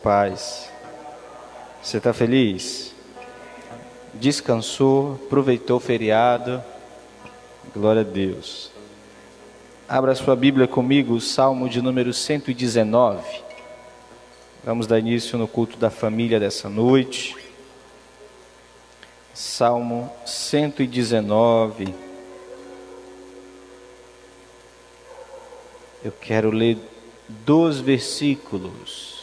paz. Você está feliz? Descansou? Aproveitou o feriado? Glória a Deus. Abra sua Bíblia comigo, o Salmo de número 119. Vamos dar início no culto da família dessa noite. Salmo 119. Eu quero ler 2 versículos.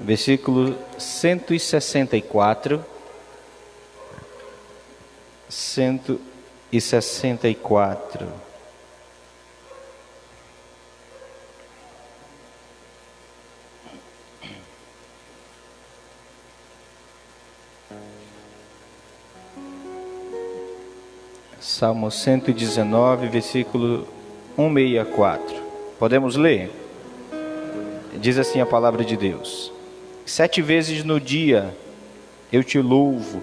Versículo 164. 164. Salmo 119, versículo 164. Podemos ler? Diz assim a palavra de Deus: 7 vezes no dia eu te louvo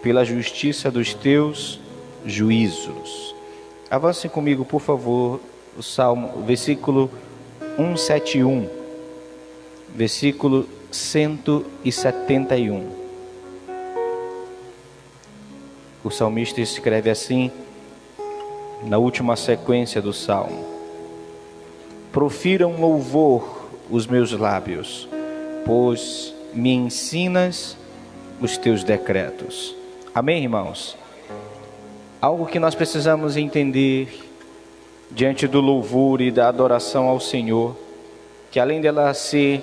pela justiça dos teus juízos. Avancem comigo, por favor, o Salmo, o versículo 171. Versículo 171. O salmista escreve assim, na última sequência do salmo: profiram louvor os meus lábios, pois me ensinas os teus decretos. Amém, irmãos? Algo que nós precisamos entender diante do louvor e da adoração ao Senhor, que além dela ser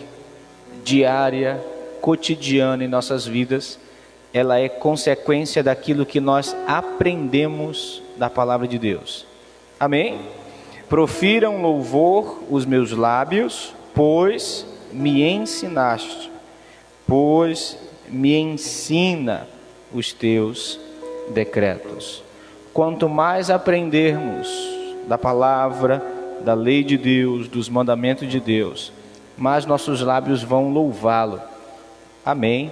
diária, cotidiana em nossas vidas, ela é consequência daquilo que nós aprendemos da palavra de Deus. Amém? Profiram louvor os meus lábios, pois me ensinaste, pois me ensina os teus decretos. Quanto mais aprendermos da palavra, da lei de Deus, dos mandamentos de Deus, mais nossos lábios vão louvá-lo. Amém?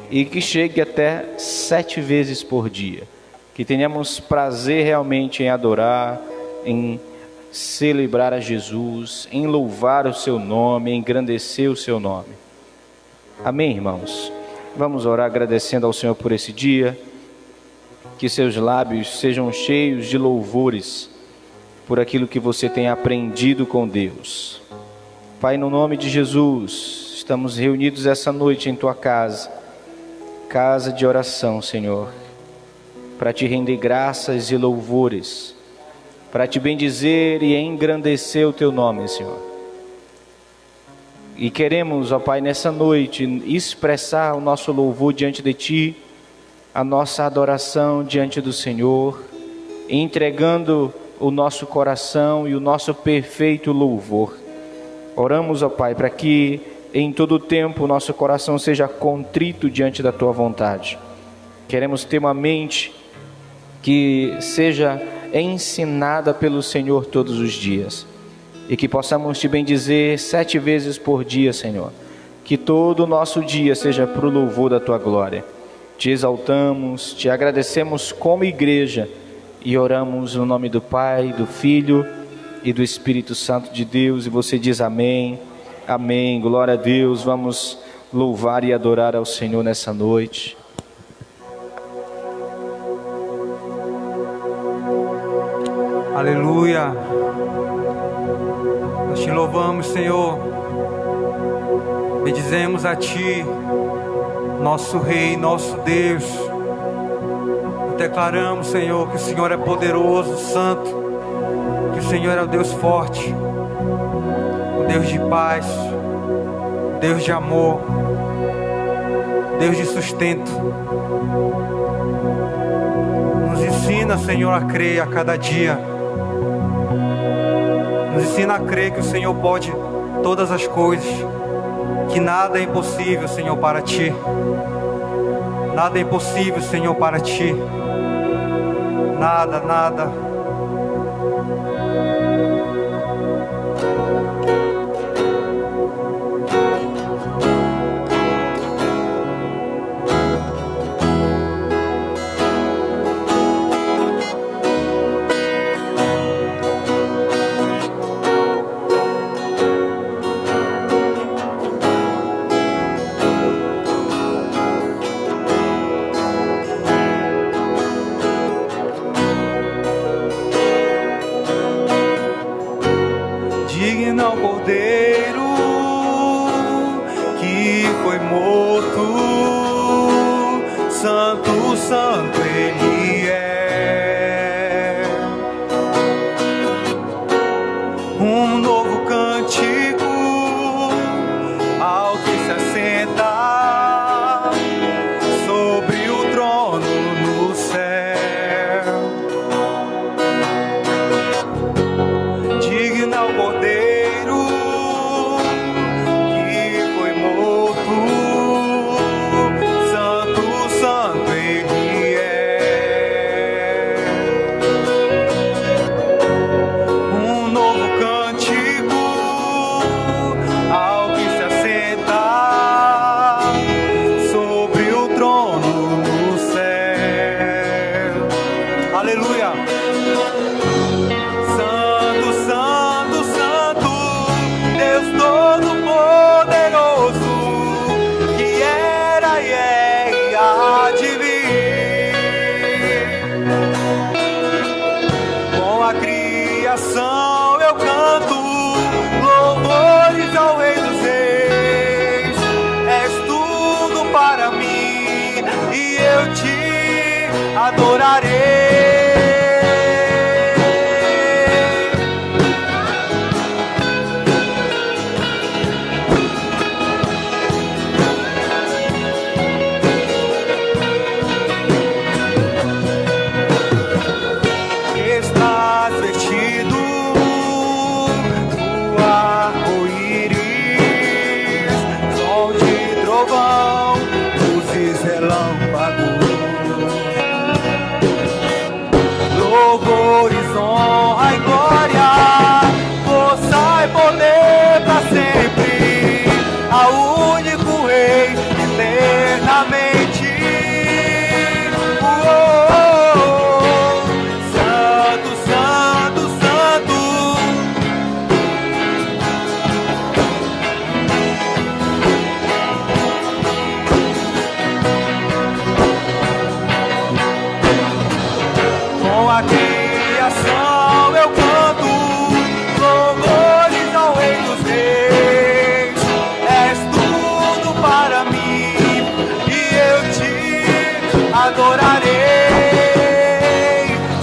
E que chegue até 7 vezes por dia. Que tenhamos prazer realmente em adorar, em celebrar a Jesus, em louvar o seu nome, em engrandecer o seu nome. Amém, irmãos? Vamos orar agradecendo ao Senhor por esse dia. Que seus lábios sejam cheios de louvores por aquilo que você tem aprendido com Deus. Pai, no nome de Jesus, estamos reunidos essa noite em tua casa de oração, Senhor, para te render graças e louvores, para te bendizer e engrandecer o teu nome, Senhor. E queremos, ó Pai, nessa noite, expressar o nosso louvor diante de Ti, a nossa adoração diante do Senhor, entregando o nosso coração e o nosso perfeito louvor. Oramos, ó Pai, para que em todo o tempo o nosso coração seja contrito diante da Tua vontade. Queremos ter uma mente que seja ensinada pelo Senhor todos os dias. E que possamos Te bendizer 7 vezes por dia, Senhor. Que todo o nosso dia seja para o louvor da Tua glória. Te exaltamos, Te agradecemos como igreja. E oramos no nome do Pai, do Filho e do Espírito Santo de Deus. E você diz amém. Amém, glória a Deus. Vamos louvar e adorar ao Senhor nessa noite. Aleluia. Nós te louvamos, Senhor. Bendizemos a Ti, nosso Rei, nosso Deus. Declaramos, Senhor, que o Senhor é poderoso, santo, que o Senhor é o Deus forte, o Deus de paz, Deus de amor, Deus de sustento. Nos ensina, Senhor, a crer a cada dia. Nos ensina a crer que o Senhor pode todas as coisas, que nada é impossível, Senhor, para Ti. Nada é impossível, Senhor, para Ti. Nada, nada. digno ao Cordeiro que foi morto, santo, santo Ele é. Um novo cântico ao que se assenta sobre o trono no céu. Digno ao Cordeiro que foi morto, santo, santo Ele é. Um novo cântico ao que se assenta sobre o trono no céu. Aleluia! Santo, santo, santo, Deus Todo-Poderoso, que era e é e há de vir. Com a criação eu canto louvores ao Rei dos Reis. És tudo para mim e eu te adorarei. Estás vestido no arco-íris, som de trovão, luzes, relâmpagos, louvores, honra e glória, força e poder pra sempre, ao único Rei eternamente. Santo, santo, santo, com a criação eu canto louvores ao Rei dos Reis. És tudo para mim e eu te adorarei.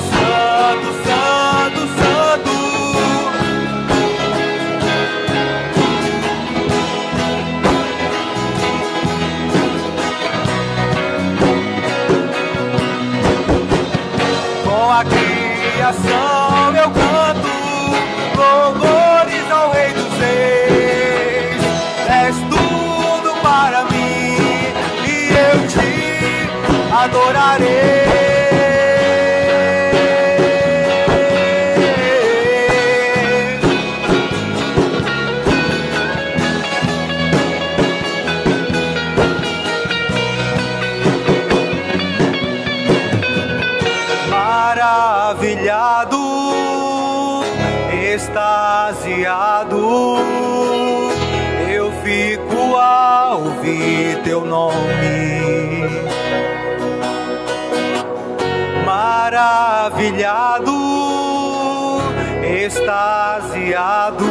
Santo, santo, santo, com a criação eu canto louvores ao Rei dos Reis. És tudo para mim e eu te adorarei. Maravilhado, extasiado, eu fico ao ouvir teu nome. Maravilhado, extasiado,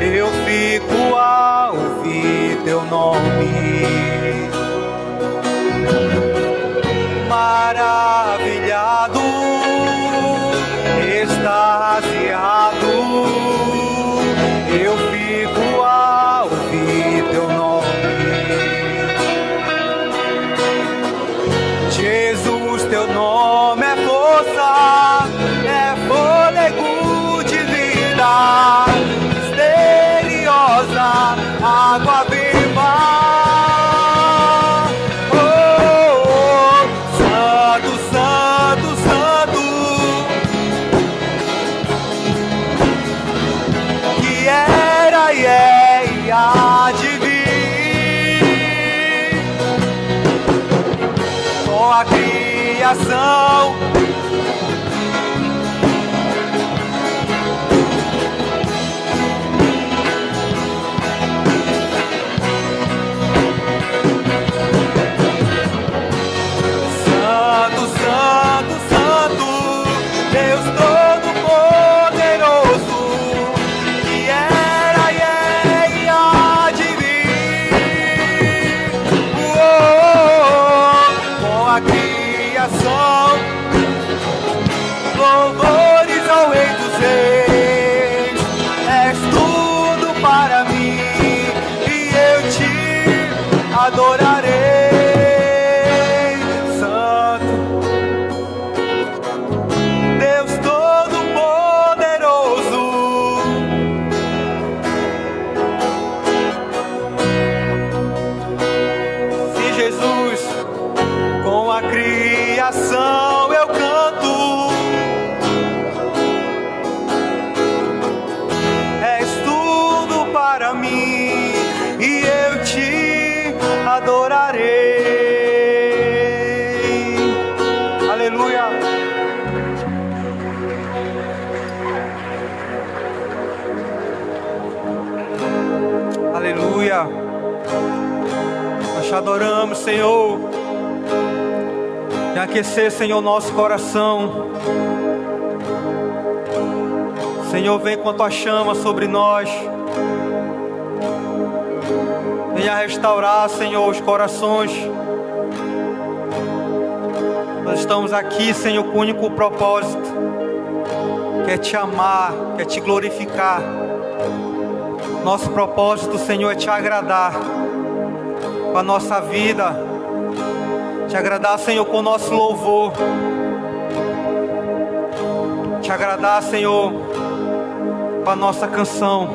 eu fico ao ouvir teu nome. Maravilhado, extasiado, eu fico ao ouvir teu nome. Jesus, teu nome é força, é fôlego de vida, misteriosa, água viva. Há de vir com a criação. Santo, santo, santo, Deus Todo-Poderoso, adoramos, Senhor. E aquecer, Senhor, nosso coração. Senhor, vem com a tua chama sobre nós. Venha restaurar, Senhor, os corações. Nós estamos aqui, Senhor, com o único propósito, que é te amar, que é te glorificar. Nosso propósito, Senhor, é te agradar com a nossa vida, te agradar, Senhor, com o nosso louvor, te agradar, Senhor, com a nossa canção.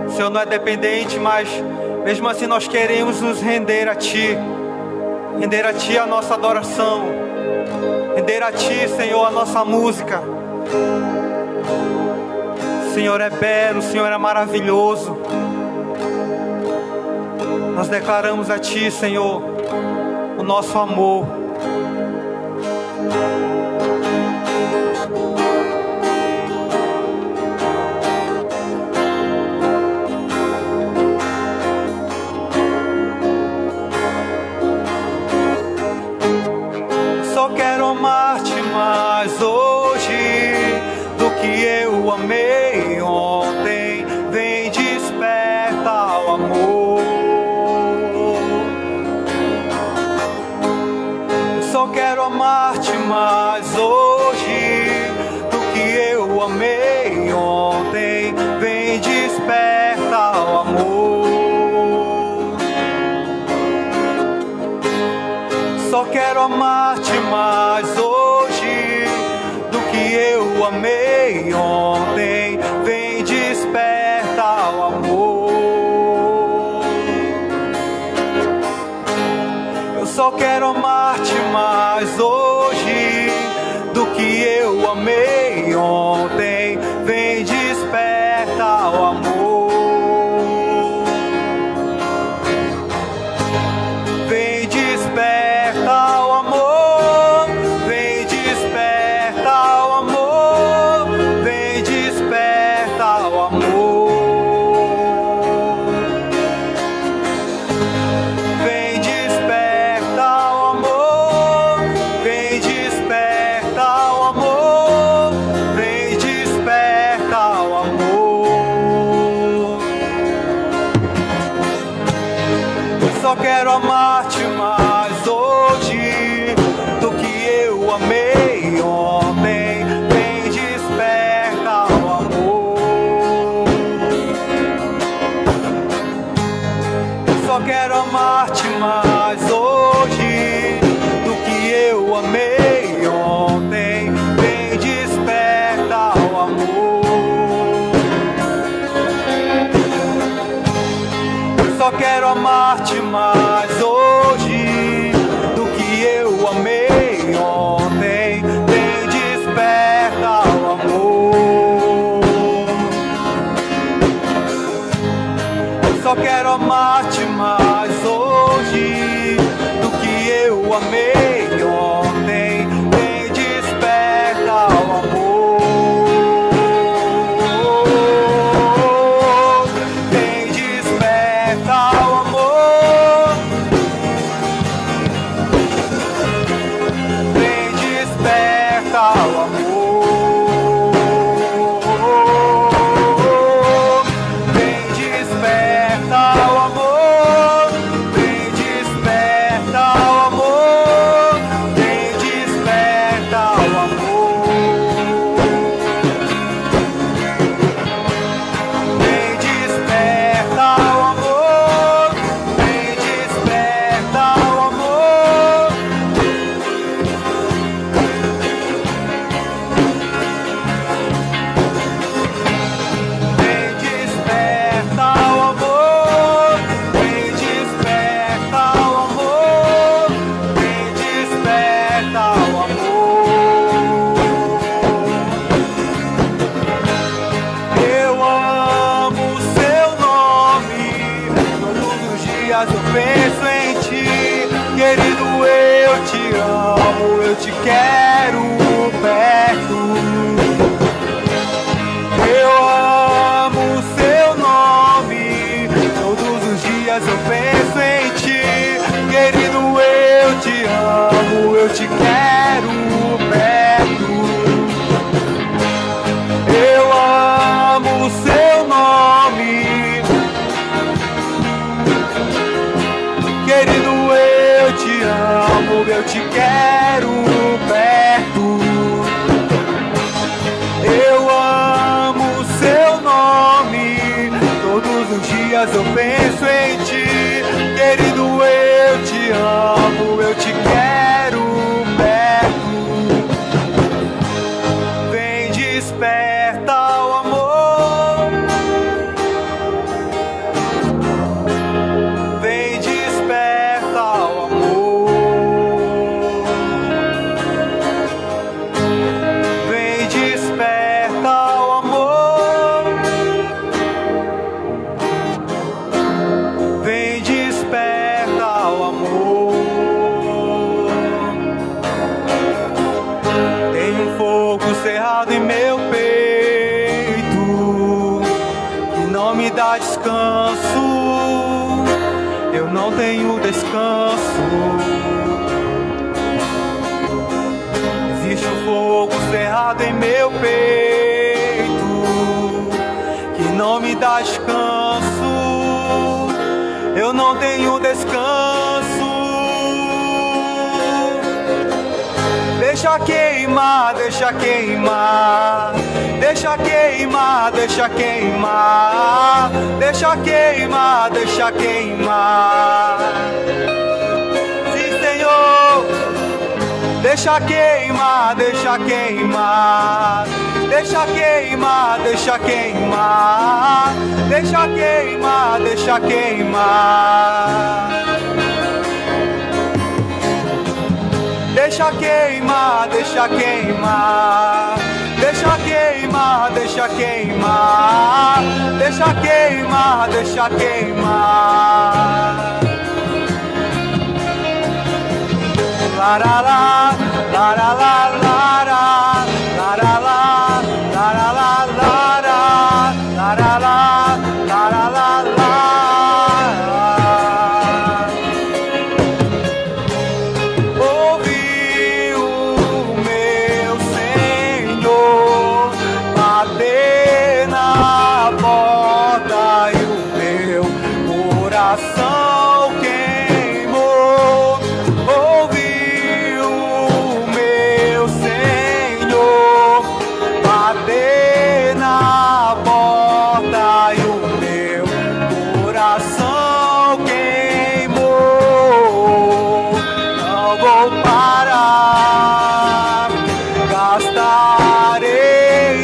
O Senhor não é dependente, mas mesmo assim nós queremos nos render a Ti. Render a Ti a nossa adoração. Render a Ti, Senhor, a nossa música. O Senhor é belo, o Senhor é maravilhoso. Nós declaramos a Ti, Senhor, o nosso amor. Só quero amar-te mais hoje do que eu amei ontem. Vem, desperta o amor. Só quero amar-te mais hoje do que eu amei ontem. Vem, desperta o amor. Só quero amar-te mais hoje do que eu amei ontem. Vem, desperta o amor. Eu só quero amar-te mais hoje do que eu amei ontem. Vem, desperta o amor. Vem, desperta o amor. Vem, desperta o amor. Vem, desperta o amor. Vem, desperta o amor. Vem, desperta o amor. Vem, desperta o amor. Só quero amar-te mais hoje do que eu amei ontem. Vem, desperta o amor. Só quero amar-te mais hoje do que eu amei ontem. Vem, desperta o amor. Só quero amar-te mais hoje do que eu amei ontem. Vem, desperta o amor. Só quero amar-te mais hoje do que eu amei ontem. Vem, desperta o amor. Vem, desperta o amor. Vem, desperta o amor. Vem, desperta o amor. Vem, desperta o amor. Vem, desperta o amor. Vem, desperta o amor. Vem, desperta o amor. Vem, desperta o amor. Vem, desperta o amor. Vem, desperta o amor. Eu amo o seu nome. Todos os dias eu penso em ti. Querido, eu te amo. Eu te quero perto. Eu amo o seu nome. Todos os dias eu penso em dias eu penso em ti, querido, eu te amo, eu te quero perto. Vem, desperta o amor, vem, desperta o amor, vem, desperta o amor, vem, desperta o amor. Tem um fogo cerrado em meu peito que não me dá descanso, eu não tenho descanso. Existe um fogo cerrado em meu peito que não me dá descanso, eu não tenho descanso. Deixa queimar, deixa queimar, deixa queimar, deixa queimar, deixa queimar, deixa queimar. Sim, Senhor. Deixa queimar, deixa queimar, deixa queimar, deixa queimar, deixa queimar, deixa queimar. Deixa queimar, deixa queimar, deixa queimar, deixa queimar, deixa queimar, deixa queimar. La la la, la la la la la, la la la, la la la la la, la la la, la la la la. Ouvi o meu Senhor bater na porta e o meu coração queimou. Ouvi o meu Senhor bater na porta e o meu coração queimou. Não vou parar, gastarei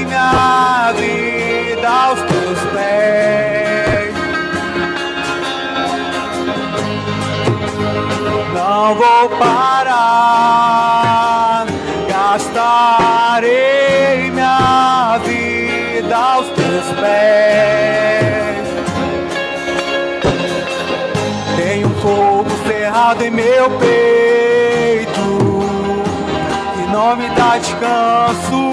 minha vida aos teus pés. Não vou parar, gastarei minha vida aos teus pés. Tem um fogo cerrado em meu peito que não me dá descanso,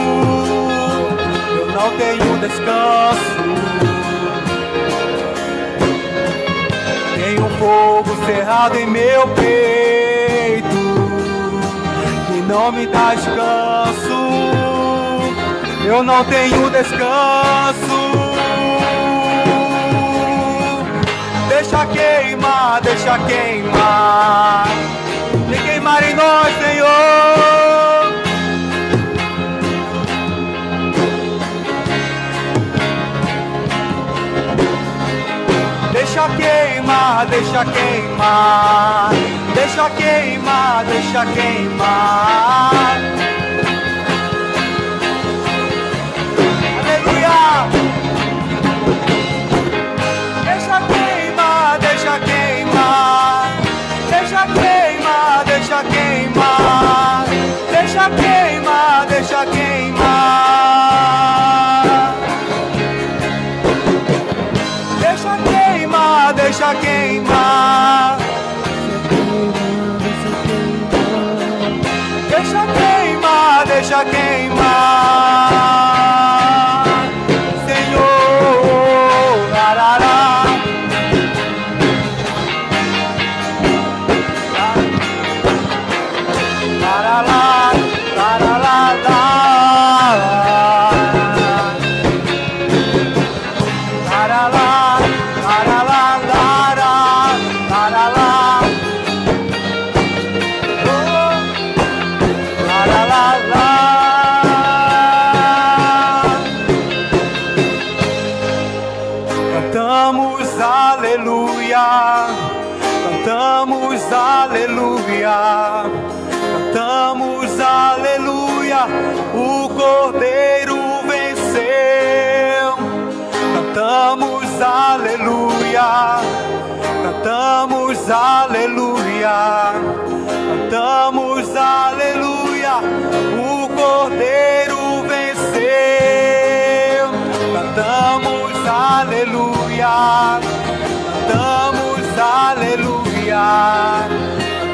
eu não tenho descanso. Tem um fogo cerrado em meu peito que não me dá descanso, eu não tenho descanso. Deixa queimar, deixa queimar, vem queimar em nós, Senhor. Deixa queimar, deixa queimar, deixa queimar, deixa queimar. Aleluia! Deixa queimar, deixa queimar, deixa queimar, deixa queimar, deixa queimar, deixa queimar. Deixa queimar, deixa queimar, deixa queimar. aleluia. Cantamos aleluia, o Cordeiro venceu. Cantamos aleluia, cantamos aleluia, cantamos aleluia, o Cordeiro venceu. Cantamos aleluia, cantamos aleluia,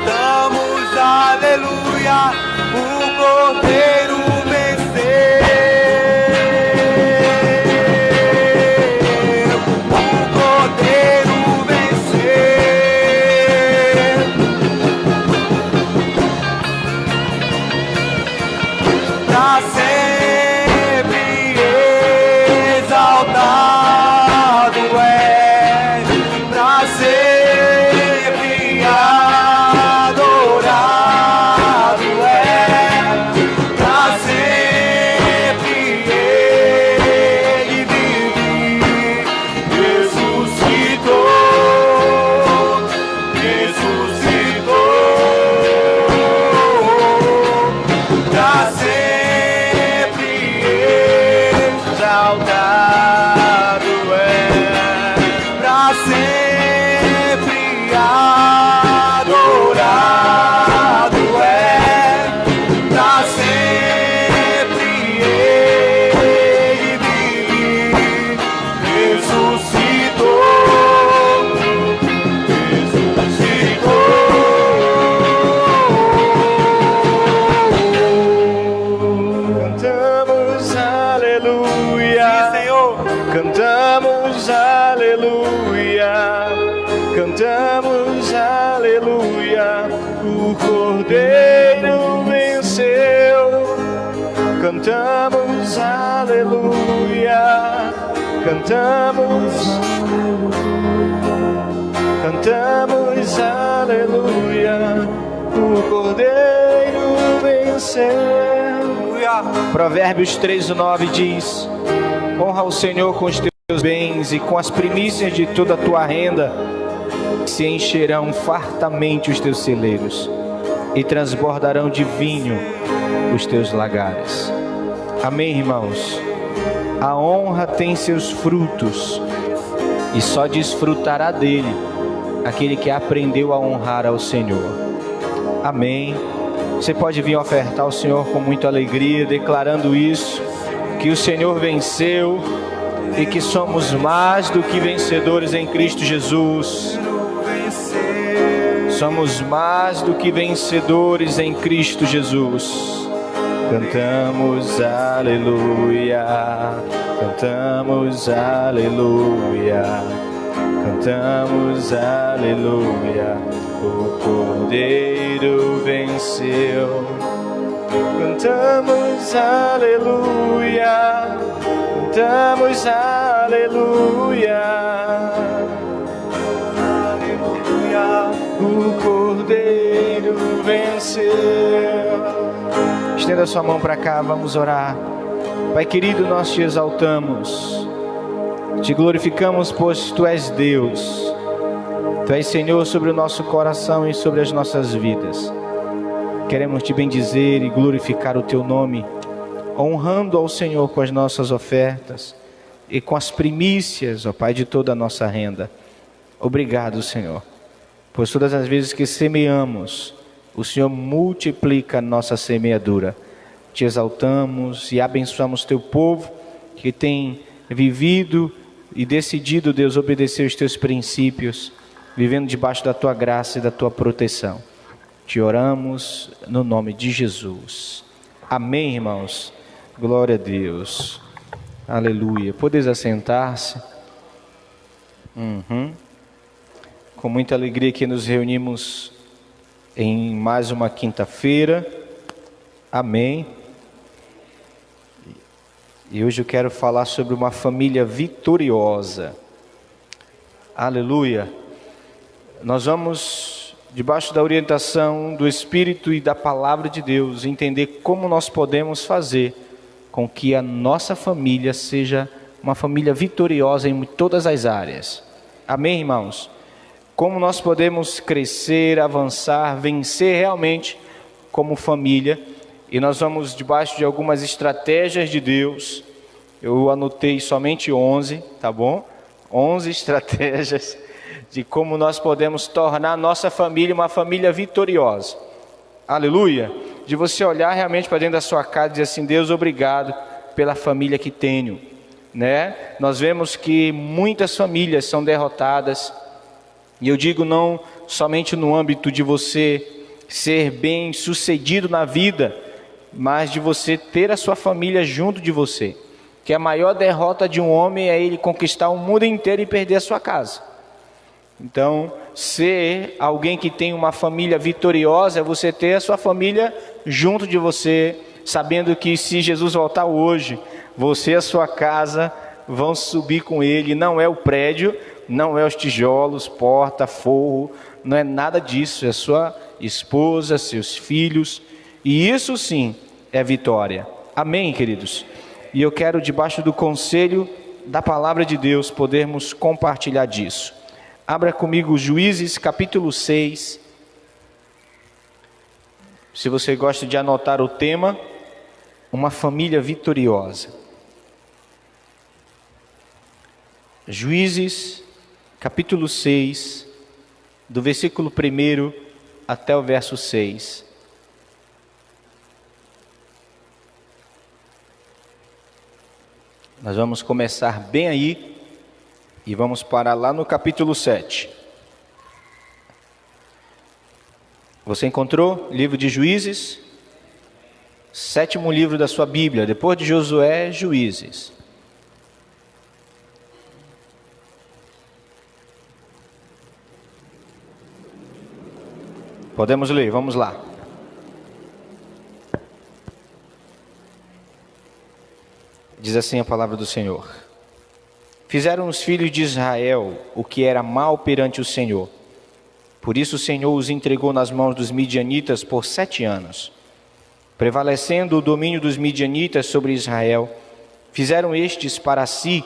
cantamos aleluia, o Cordeiro venceu. O Cordeiro venceu. Pra sempre exaltado é, pra sempre adorado é, pra sempre ele vive, ressuscitou, pra sempre exaltado é, pra sempre adorado é, pra sempre ele vive, ressuscitou. Cantamos aleluia, Senhor, cantamos aleluia, cantamos aleluia, o Cordeiro venceu. Cantamos aleluia, cantamos aleluia, o Cordeiro venceu. Provérbios 3:9 diz: honra o Senhor com os teus bens e com as primícias de toda a tua renda, se encherão fartamente os teus celeiros e transbordarão de vinho os teus lagares. Amém, irmãos? A honra tem seus frutos e só desfrutará dele aquele que aprendeu a honrar ao Senhor. Amém. Você pode vir ofertar ao Senhor com muita alegria, declarando isso, que o Senhor venceu e que somos mais do que vencedores em Cristo Jesus. Somos mais do que vencedores em Cristo Jesus. Cantamos aleluia, cantamos aleluia, cantamos aleluia, o Cordeiro venceu. Cantamos aleluia, cantamos aleluia, aleluia, o Cordeiro venceu. Estenda sua mão para cá, vamos orar. Pai querido, nós te exaltamos, te glorificamos, pois Tu és Deus. Tu és Senhor sobre o nosso coração e sobre as nossas vidas. Queremos te bendizer e glorificar o Teu nome, honrando ao Senhor com as nossas ofertas e com as primícias, ó Pai, de toda a nossa renda. Obrigado, Senhor, pois todas as vezes que semeamos, o Senhor multiplica a nossa semeadura. Te exaltamos e abençoamos Teu povo que tem vivido e decidido, Deus, obedecer os Teus princípios, vivendo debaixo da Tua graça e da Tua proteção. Te oramos no nome de Jesus. Amém, irmãos? Glória a Deus. Aleluia. Podeis assentar-se. Com muita alegria que nos reunimos em mais uma quinta-feira. Amém. E hoje eu quero falar sobre uma família vitoriosa. Aleluia. Nós vamos, debaixo da orientação do Espírito e da Palavra de Deus, entender como nós podemos fazer com que a nossa família seja uma família vitoriosa em todas as áreas. Amém, irmãos? como nós podemos crescer, avançar, vencer realmente como família. E nós vamos debaixo de algumas estratégias de Deus. Eu anotei somente 11, tá bom? 11 estratégias de como nós podemos tornar a nossa família uma família vitoriosa. Aleluia! De você olhar realmente para dentro da sua casa e dizer assim: Deus, obrigado pela família que tenho, né? Nós vemos que muitas famílias são derrotadas, e eu digo não somente no âmbito de você ser bem sucedido na vida, mas de você ter a sua família junto de você. Que a maior derrota de um homem é ele conquistar o mundo inteiro e perder a sua casa. Então, ser alguém que tem uma família vitoriosa é você ter a sua família junto de você, sabendo que se Jesus voltar hoje, você e a sua casa vão subir com ele. Não é o prédio, não é os tijolos, porta, forro, não é nada disso, é sua esposa, seus filhos, e isso sim é vitória. Amém, queridos? E eu quero, debaixo do conselho da palavra de Deus, podermos compartilhar disso. Abra comigo Juízes capítulo 6. Se você gosta de anotar o tema, uma família vitoriosa. Juízes capítulo 6, do versículo 1 até o verso 6. Nós vamos começar bem aí e vamos parar lá no capítulo 7. Você encontrou? Livro de Juízes, 7º livro da sua Bíblia, depois de Josué, Juízes. Podemos ler, vamos lá. Diz assim a palavra do Senhor: Fizeram os filhos de Israel o que era mal perante o Senhor. Por isso o Senhor os entregou nas mãos dos midianitas por 7 anos. Prevalecendo o domínio dos midianitas sobre Israel, fizeram estes para si,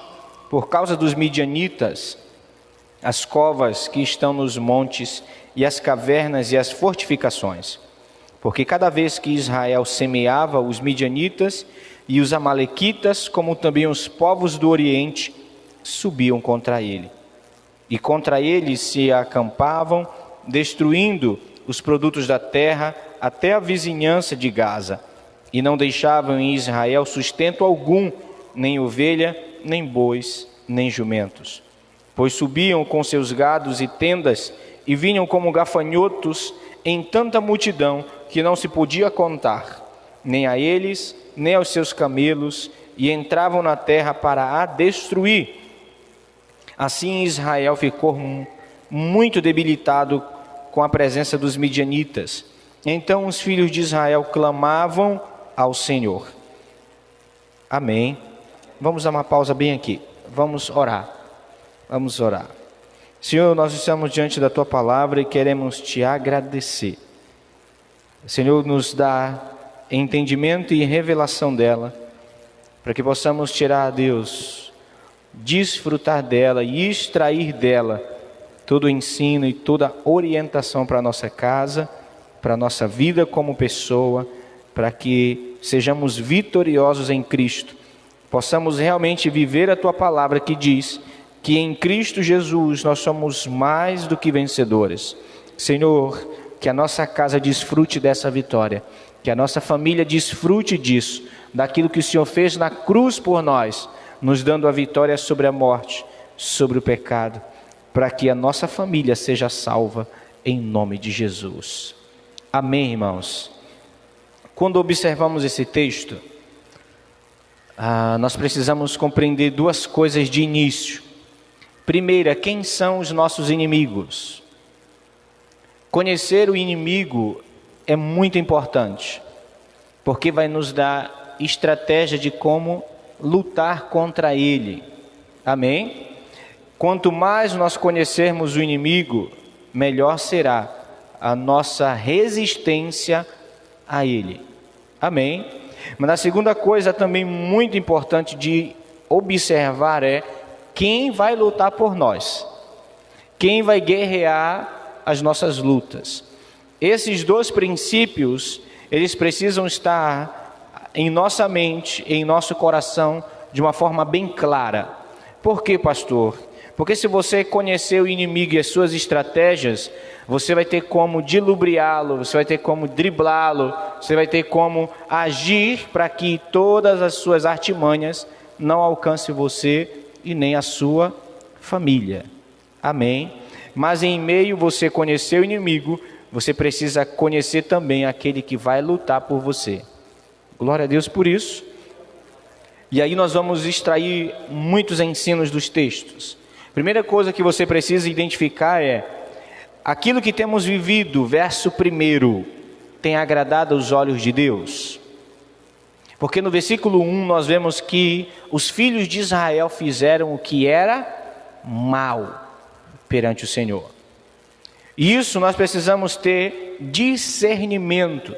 por causa dos midianitas, as covas que estão nos montes e as cavernas e as fortificações. Porque cada vez que Israel semeava, os midianitas e os amalequitas, como também os povos do Oriente, subiam contra ele. E contra ele se acampavam, destruindo os produtos da terra até a vizinhança de Gaza. E não deixavam em Israel sustento algum, nem ovelha, nem bois, nem jumentos. Pois subiam com seus gados e tendas, e vinham como gafanhotos em tanta multidão, que não se podia contar, nem a eles, nem aos seus camelos, e entravam na terra para a destruir. Assim Israel ficou muito debilitado com a presença dos midianitas. Então os filhos de Israel clamavam ao Senhor. Amém. Vamos dar uma pausa bem aqui. Vamos orar. Vamos orar. Senhor, nós estamos diante da Tua palavra e queremos Te agradecer. Senhor, nos dá entendimento e revelação dela, para que possamos tirar, Deus, desfrutar dela e extrair dela todo o ensino e toda orientação para a nossa casa, para a nossa vida como pessoa, para que sejamos vitoriosos em Cristo, possamos realmente viver a Tua palavra que diz que em Cristo Jesus nós somos mais do que vencedores. Senhor, que a nossa casa desfrute dessa vitória, que a nossa família desfrute disso, daquilo que o Senhor fez na cruz por nós, nos dando a vitória sobre a morte, sobre o pecado, para que a nossa família seja salva em nome de Jesus. Amém, irmãos? Quando observamos esse texto, nós precisamos compreender duas coisas de início. Primeira, quem são os nossos inimigos? Conhecer o inimigo é muito importante, porque vai nos dar estratégia de como lutar contra ele. Amém? Quanto mais nós conhecermos o inimigo, melhor será a nossa resistência a ele. Amém? Mas a segunda coisa também muito importante de observar é quem vai lutar por nós. quem vai guerrear as nossas lutas. Esses dois princípios, eles precisam estar em nossa mente, em nosso coração, de uma forma bem clara. Por quê, pastor? Porque se você conhecer o inimigo e as suas estratégias, você vai ter como dilubriá-lo, você vai ter como driblá-lo, você vai ter como agir para que todas as suas artimanhas não alcancem você e nem a sua família. Amém? Mas em meio você conhecer o inimigo, você precisa conhecer também aquele que vai lutar por você. Glória a Deus por isso. E aí nós vamos extrair muitos ensinos dos textos. Primeira coisa que você precisa identificar é: aquilo que temos vivido, verso 1, tem agradado aos olhos de Deus? Porque no versículo 1 nós vemos que os filhos de Israel fizeram o que era mal perante o Senhor. E isso nós precisamos ter discernimento,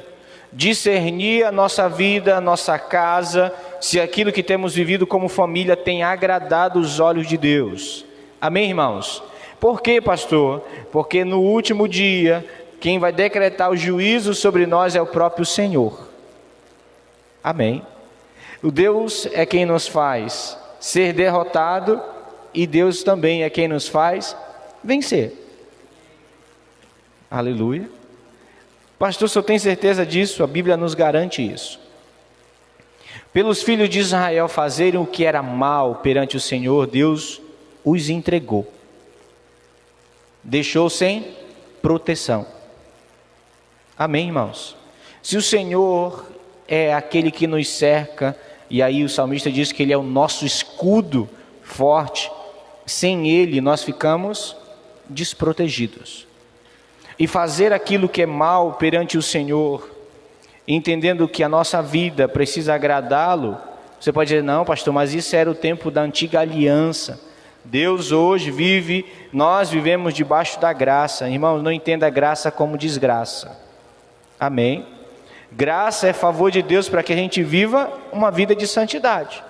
discernir a nossa vida, a nossa casa, se aquilo que temos vivido como família tem agradado os olhos de Deus. Amém, irmãos? Por quê, pastor? Porque no último dia, quem vai decretar o juízo sobre nós é o próprio Senhor. Amém? O Deus é quem nos faz ser derrotado e Deus também é quem nos faz vencer. Aleluia. Pastor, se eu tenho certeza disso, a Bíblia nos garante isso. Pelos filhos de Israel fazerem o que era mal perante o Senhor, Deus os entregou. Deixou sem proteção. Amém, irmãos? Se o Senhor é aquele que nos cerca, e aí o salmista diz que Ele é o nosso escudo forte, sem Ele nós ficamos desprotegidos. E fazer aquilo que é mal perante o Senhor, entendendo que a nossa vida precisa agradá-lo, você pode dizer: não, pastor, mas isso era o tempo da antiga aliança. Deus hoje vive, nós vivemos debaixo da graça. Irmãos, não entenda a graça como desgraça. Amém? Graça é favor de Deus para que a gente viva uma vida de santidade,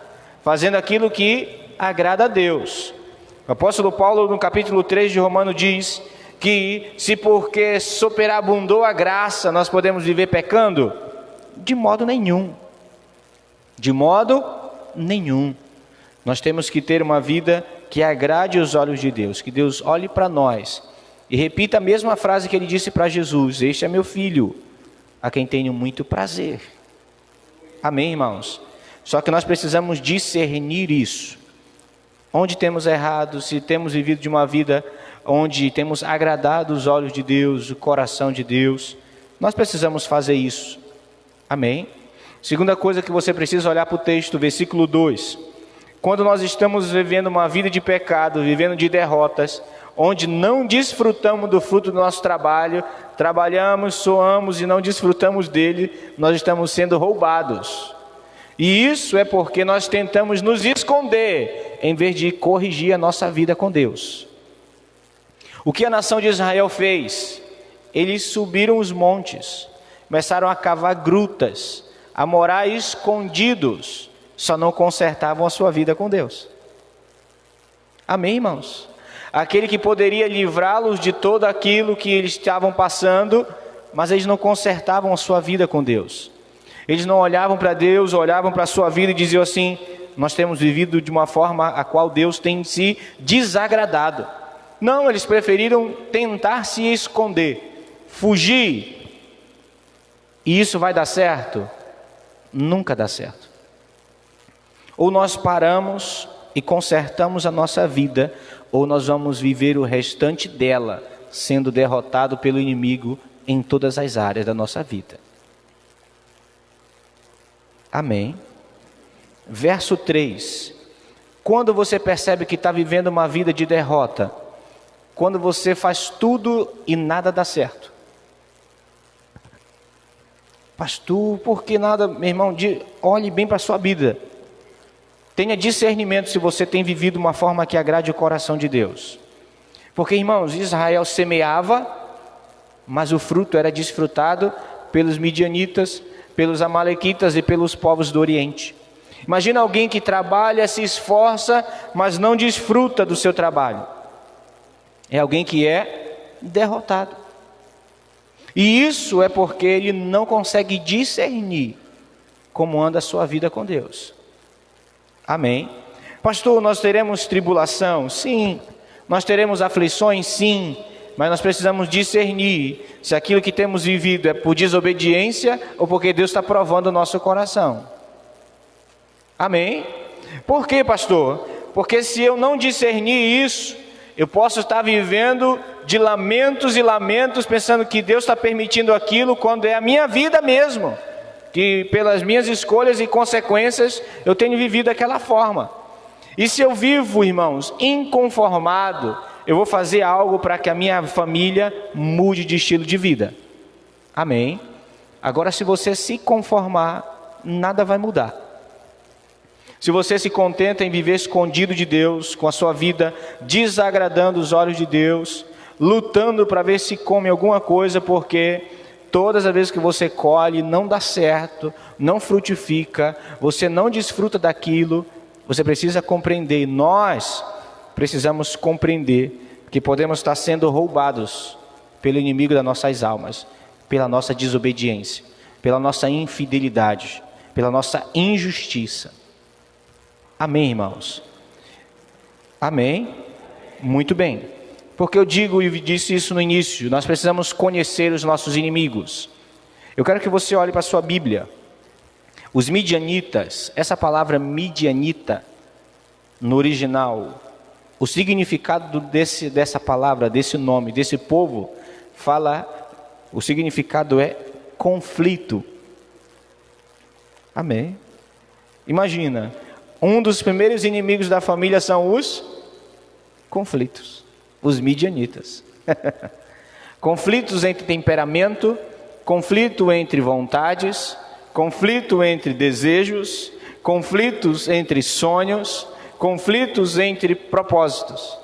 fazendo aquilo que agrada a Deus. O apóstolo Paulo, no capítulo 3 de Romanos, diz que se porque superabundou a graça, nós podemos viver pecando? De modo nenhum. De modo nenhum. Nós temos que ter uma vida que agrade os olhos de Deus, que Deus olhe para nós e repita a mesma frase que Ele disse para Jesus: este é meu filho, a quem tenho muito prazer. Amém, irmãos? Só que nós precisamos discernir isso. Onde temos errado, se temos vivido de uma vida onde temos agradado os olhos de Deus, o coração de Deus, nós precisamos fazer isso. Amém? Segunda coisa que você precisa olhar para o texto, versículo 2. Quando nós estamos vivendo uma vida de pecado, vivendo de derrotas, onde não desfrutamos do fruto do nosso trabalho, trabalhamos, suamos e não desfrutamos dele, nós estamos sendo roubados. E isso é porque nós tentamos nos esconder, em vez de corrigir a nossa vida com Deus. O que a nação de Israel fez? Eles subiram os montes, começaram a cavar grutas, a morar escondidos, só não consertavam a sua vida com Deus. Amém, irmãos? Aquele que poderia livrá-los de todo aquilo que eles estavam passando, mas eles não consertavam a sua vida com Deus. Eles não olhavam para Deus, olhavam para a sua vida e diziam assim: nós temos vivido de uma forma a qual Deus tem se desagradado. Não, eles preferiram tentar se esconder, fugir. E isso vai dar certo? Nunca dá certo. Ou nós paramos e consertamos a nossa vida, ou nós vamos viver o restante dela sendo derrotado pelo inimigo em todas as áreas da nossa vida. Amém? Verso 3. Quando você percebe que está vivendo uma vida de derrota, quando você faz tudo e nada dá certo. Pastor, por que nada? Meu irmão, olhe bem para a sua vida. Tenha discernimento se você tem vivido uma forma que agrade o coração de Deus. Porque, irmãos, Israel semeava, mas o fruto era desfrutado pelos midianitas, pelos amalequitas e pelos povos do Oriente. Imagina alguém que trabalha, se esforça, mas não desfruta do seu trabalho. É alguém que é derrotado. E isso é porque ele não consegue discernir como anda a sua vida com Deus. Amém? Pastor, nós teremos tribulação? Sim. Nós teremos aflições? Sim. Mas nós precisamos discernir se aquilo que temos vivido é por desobediência ou porque Deus está provando o nosso coração. Amém? Por quê, pastor? Porque se eu não discernir isso, eu posso estar vivendo de lamentos e lamentos, pensando que Deus está permitindo aquilo, quando é a minha vida mesmo, que pelas minhas escolhas e consequências, eu tenho vivido daquela forma. E se eu vivo, irmãos, inconformado, eu vou fazer algo para que a minha família mude de estilo de vida. Amém? Agora, se você se conformar, nada vai mudar. Se você se contenta em viver escondido de Deus, com a sua vida desagradando os olhos de Deus, lutando para ver se come alguma coisa, porque todas as vezes que você colhe não dá certo, não frutifica, você não desfruta daquilo, você precisa compreender, nós precisamos compreender que podemos estar sendo roubados pelo inimigo das nossas almas, pela nossa desobediência, pela nossa infidelidade, pela nossa injustiça. Amém, irmãos? Amém? Muito bem. Porque eu digo e disse isso no início, nós precisamos conhecer os nossos inimigos. Eu quero que você olhe para a sua Bíblia. Os midianitas, essa palavra midianita, no original, o significado dessa palavra, desse nome, desse povo, o significado é conflito. Amém? Imagina, um dos primeiros inimigos da família são os conflitos, os midianitas. Conflitos entre temperamento, conflito entre vontades, conflito entre desejos, conflitos entre sonhos, conflitos entre propósitos.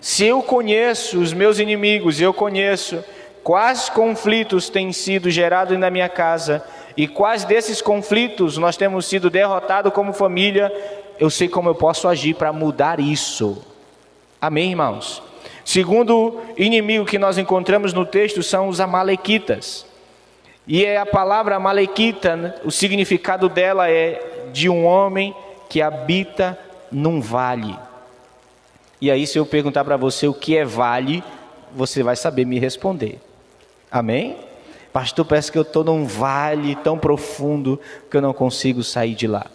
Se eu conheço os meus inimigos, eu conheço quais conflitos têm sido gerados na minha casa e quais desses conflitos nós temos sido derrotados como família, eu sei como eu posso agir para mudar isso. Amém, irmãos? Segundo inimigo que nós encontramos no texto são os amalequitas. E a palavra amalequita, o significado dela é de um homem que habita num vale. E aí, se eu perguntar para você o que é vale, você vai saber me responder. Amém? Pastor, parece que eu estou num vale tão profundo que eu não consigo sair de lá.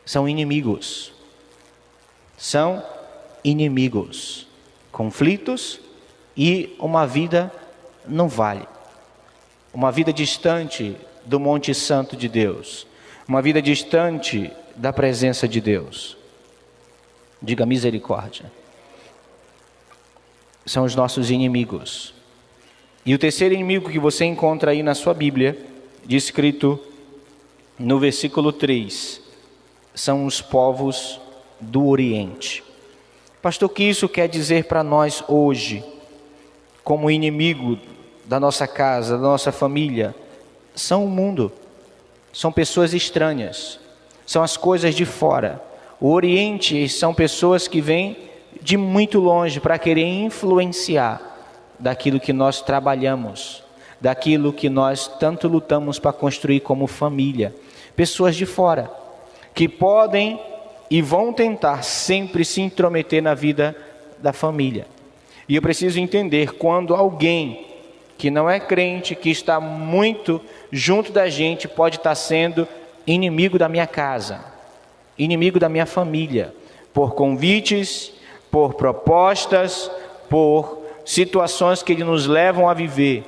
São inimigos. São inimigos. Conflitos e uma vida no vale. Uma vida distante do Monte Santo de Deus. Uma vida distante da presença de Deus. Diga misericórdia. São os nossos inimigos. E o terceiro inimigo que você encontra aí na sua Bíblia, descrito no versículo 3, são os povos do Oriente. Pastor, o que isso quer dizer para nós hoje, como inimigo da nossa casa, da nossa família? São o mundo, são pessoas estranhas, são as coisas de fora. O Oriente são pessoas que vêm de muito longe para querer influenciar daquilo que nós trabalhamos, daquilo que nós tanto lutamos para construir como família. Pessoas de fora, que podem e vão tentar sempre se intrometer na vida da família. E eu preciso entender, quando alguém que não é crente, que está muito junto da gente, pode estar sendo inimigo da minha casa, inimigo da minha família, por convites, por propostas, por situações que nos levam a viver.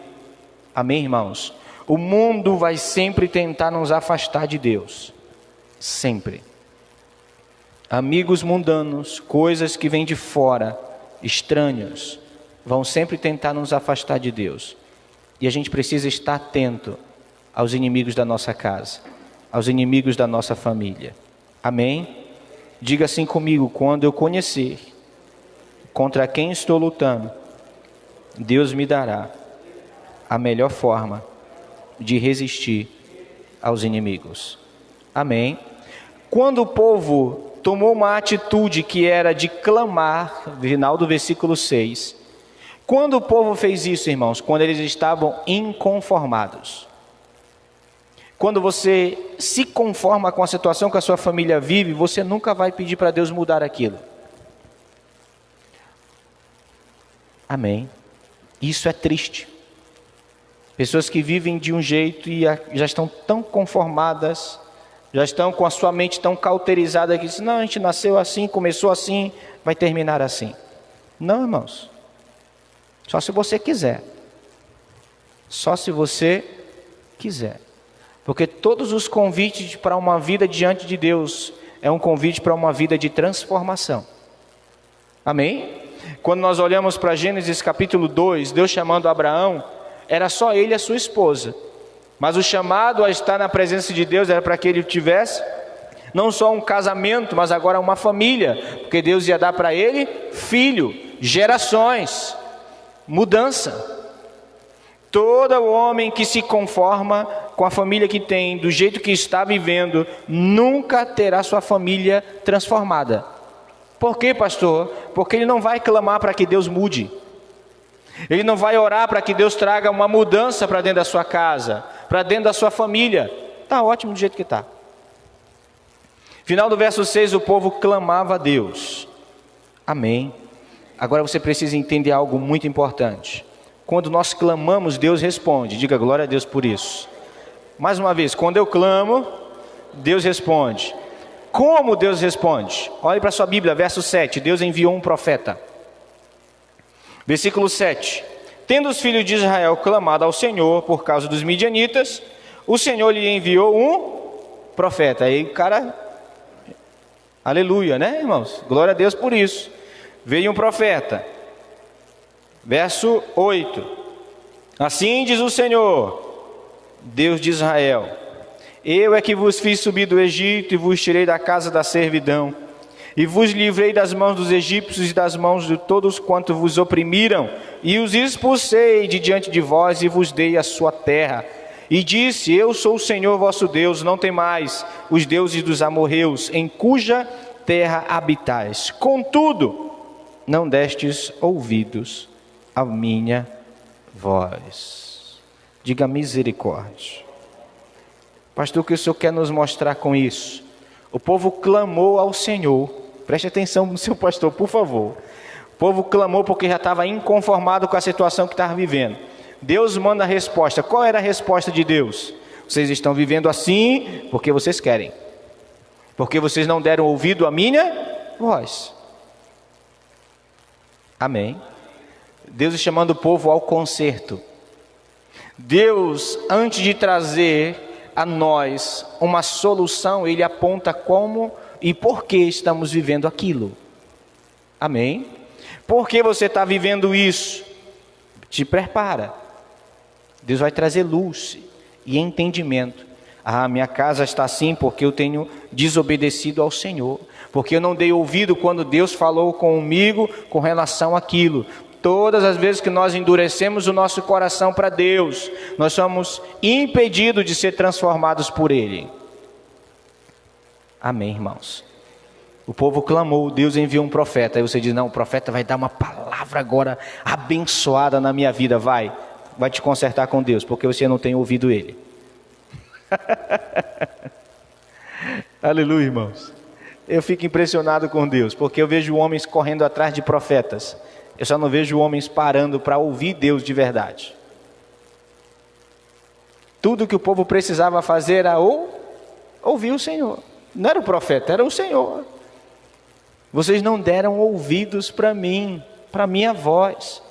Amém, irmãos? O mundo vai sempre tentar nos afastar de Deus. Sempre. Amigos mundanos, coisas que vêm de fora, estranhos, vão sempre tentar nos afastar de Deus. E a gente precisa estar atento aos inimigos da nossa casa, aos inimigos da nossa família. Amém? Diga assim comigo: quando eu conhecer contra quem estou lutando, Deus me dará a melhor forma de resistir aos inimigos. Amém? Quando o povo tomou uma atitude que era de clamar, final do versículo 6. Quando o povo fez isso, irmãos? Quando eles estavam inconformados. Quando você se conforma com a situação que a sua família vive, você nunca vai pedir para Deus mudar aquilo. Amém. Isso é triste. Pessoas que vivem de um jeito e já estão tão conformadas, já estão com a sua mente tão cauterizada que dizem, não, a gente nasceu assim, começou assim, vai terminar assim. Não, irmãos. Só se você quiser. Só se você quiser. Porque todos os convites para uma vida diante de Deus é um convite para uma vida de transformação. Amém? Quando nós olhamos para Gênesis capítulo 2, Deus chamando Abraão, era só ele e a sua esposa. Mas o chamado a estar na presença de Deus era para que ele tivesse não só um casamento, mas agora uma família. Porque Deus ia dar para ele filho, gerações, mudança. Todo homem que se conforma com a família que tem, do jeito que está vivendo, nunca terá sua família transformada. Por quê, pastor? Porque ele não vai clamar para que Deus mude. Ele não vai orar para que Deus traga uma mudança para dentro da sua casa, para dentro da sua família. Está ótimo do jeito que está. Final do verso 6, o povo clamava a Deus. Amém. Agora você precisa entender algo muito importante. Quando nós clamamos, Deus responde. Diga glória a Deus por isso. Mais uma vez, quando eu clamo, Deus responde. Como Deus responde? Olhe para a sua Bíblia, verso 7. Deus enviou um profeta. Versículo 7. Tendo os filhos de Israel clamado ao Senhor por causa dos midianitas, o Senhor lhe enviou um profeta. Aí o cara, aleluia, né, irmãos? Glória a Deus por isso. Veio um profeta. Verso 8. Assim diz o Senhor, Deus de Israel: eu é que vos fiz subir do Egito e vos tirei da casa da servidão, e vos livrei das mãos dos egípcios e das mãos de todos quanto vos oprimiram, e os expulsei de diante de vós e vos dei a sua terra. E disse: eu sou o Senhor vosso Deus, não temais os deuses dos amorreus, em cuja terra habitais. Contudo, não destes ouvidos à minha voz. Diga misericórdia. Pastor, o que o Senhor quer nos mostrar com isso? O povo clamou ao Senhor. Preste atenção no seu pastor, por favor. O povo clamou porque já estava inconformado com a situação que estava vivendo. Deus manda a resposta. Qual era a resposta de Deus? Vocês estão vivendo assim porque vocês querem. Porque vocês não deram ouvido à minha voz. Amém. Deus está chamando o povo ao conserto. Deus, antes de trazer a nós uma solução, Ele aponta como e por que estamos vivendo aquilo. Amém? Por que você está vivendo isso? Te prepara. Deus vai trazer luz e entendimento. Ah, minha casa está assim porque eu tenho desobedecido ao Senhor, porque eu não dei ouvido quando Deus falou comigo com relação àquilo. Todas as vezes que nós endurecemos o nosso coração para Deus, nós somos impedidos de ser transformados por Ele. Amém, irmãos? O povo clamou, Deus enviou um profeta. Aí você diz, não, o profeta vai dar uma palavra agora abençoada na minha vida. Vai te consertar com Deus, porque você não tem ouvido Ele. Aleluia, irmãos. Eu fico impressionado com Deus, porque eu vejo homens correndo atrás de profetas. Eu só não vejo homens parando para ouvir Deus de verdade. Tudo que o povo precisava fazer era ouvir o Senhor. Não era o profeta, era o Senhor. Vocês não deram ouvidos para mim, para minha voz.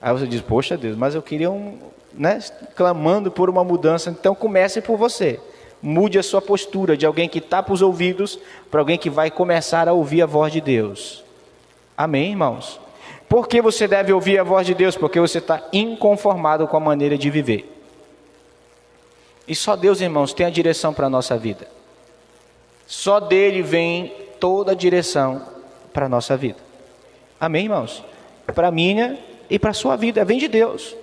Aí você diz, poxa Deus, mas eu queria clamando por uma mudança. Então comece por você. Mude a sua postura de alguém que tapa os ouvidos para alguém que vai começar a ouvir a voz de Deus. Amém, irmãos? Por que você deve ouvir a voz de Deus? Porque você está inconformado com a maneira de viver. E só Deus, irmãos, tem a direção para a nossa vida. Só dele vem toda a direção para a nossa vida. Amém, irmãos? Para a minha e para a sua vida, vem de Deus.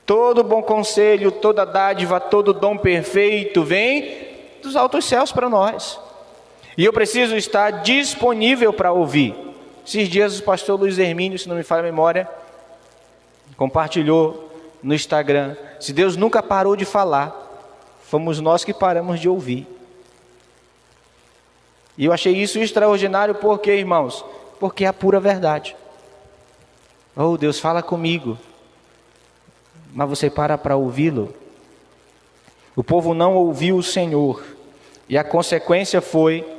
Todo bom conselho, toda dádiva, todo dom perfeito vem dos altos céus para nós. E eu preciso estar disponível para ouvir. Esses dias o pastor Luiz Hermínio, se não me falha a memória, compartilhou no Instagram: se Deus nunca parou de falar, fomos nós que paramos de ouvir. E eu achei isso extraordinário, porque, irmãos, porque é a pura verdade. Oh, Deus fala comigo, mas você para ouvi-lo? O povo não ouviu o Senhor, e a consequência foi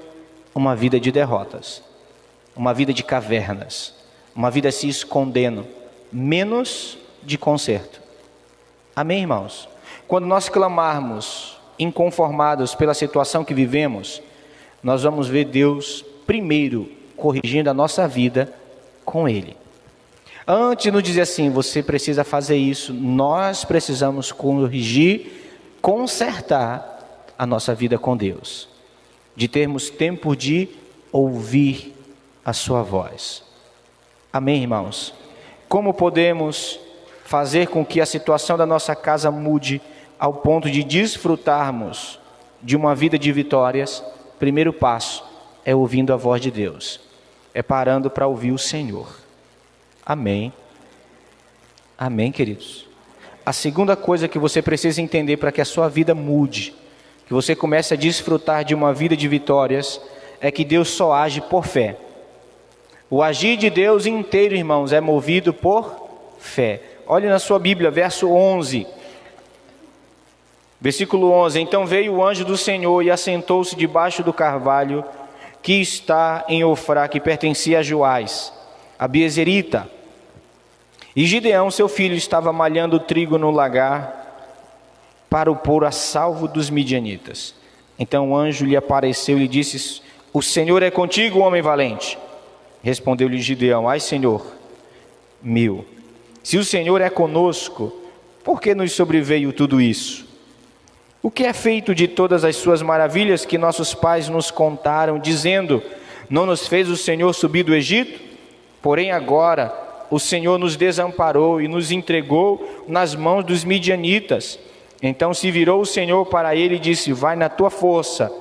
uma vida de derrotas, uma vida de cavernas, uma vida se escondendo, menos de conserto. Amém, irmãos? Quando nós clamarmos inconformados pela situação que vivemos, nós vamos ver Deus primeiro corrigindo a nossa vida com Ele. Antes de nos dizer assim, você precisa fazer isso, nós precisamos corrigir, consertar a nossa vida com Deus, de termos tempo de ouvir a sua voz. Amém, irmãos? Como podemos fazer com que a situação da nossa casa mude ao ponto de desfrutarmos de uma vida de vitórias? Primeiro passo é ouvindo a voz de Deus, é parando para ouvir o Senhor. Amém. Amém, queridos. A segunda coisa que você precisa entender para que a sua vida mude, que você comece a desfrutar de uma vida de vitórias, é que Deus só age por fé. O agir de Deus inteiro, irmãos, é movido por fé. Olhe na sua Bíblia, verso 11. Versículo 11. Então veio o anjo do Senhor e assentou-se debaixo do carvalho que está em Ofrá, que pertencia a Joás, a Biezerita. E Gideão, seu filho, estava malhando trigo no lagar para o pôr a salvo dos midianitas. Então o anjo lhe apareceu e lhe disse: o Senhor é contigo, homem valente. Respondeu-lhe Gideão: ai, Senhor meu, se o Senhor é conosco, por que nos sobreveio tudo isso? O que é feito de todas as suas maravilhas que nossos pais nos contaram, dizendo: não nos fez o Senhor subir do Egito? Porém agora o Senhor nos desamparou e nos entregou nas mãos dos midianitas. Então se virou o Senhor para ele e disse: vai na tua força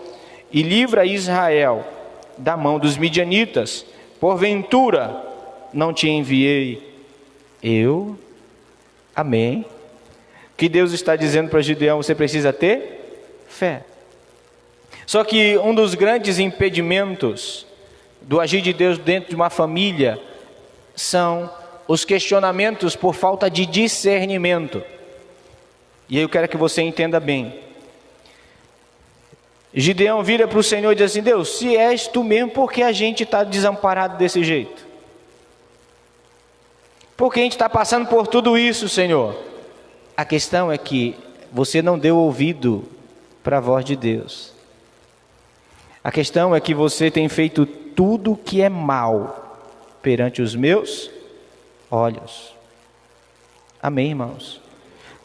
e livra Israel da mão dos midianitas. Porventura não te enviei eu? Amém. Que Deus está dizendo para Gideão: você precisa ter fé. Só que um dos grandes impedimentos do agir de Deus dentro de uma família são os questionamentos por falta de discernimento. E aí eu quero que você entenda bem. Gideão vira para o Senhor e diz assim: Deus, se és tu mesmo, por que a gente está desamparado desse jeito? Por que a gente está passando por tudo isso, Senhor? A questão é que você não deu ouvido para a voz de Deus. A questão é que você tem feito tudo que é mal perante os meus olhos. Amém, irmãos?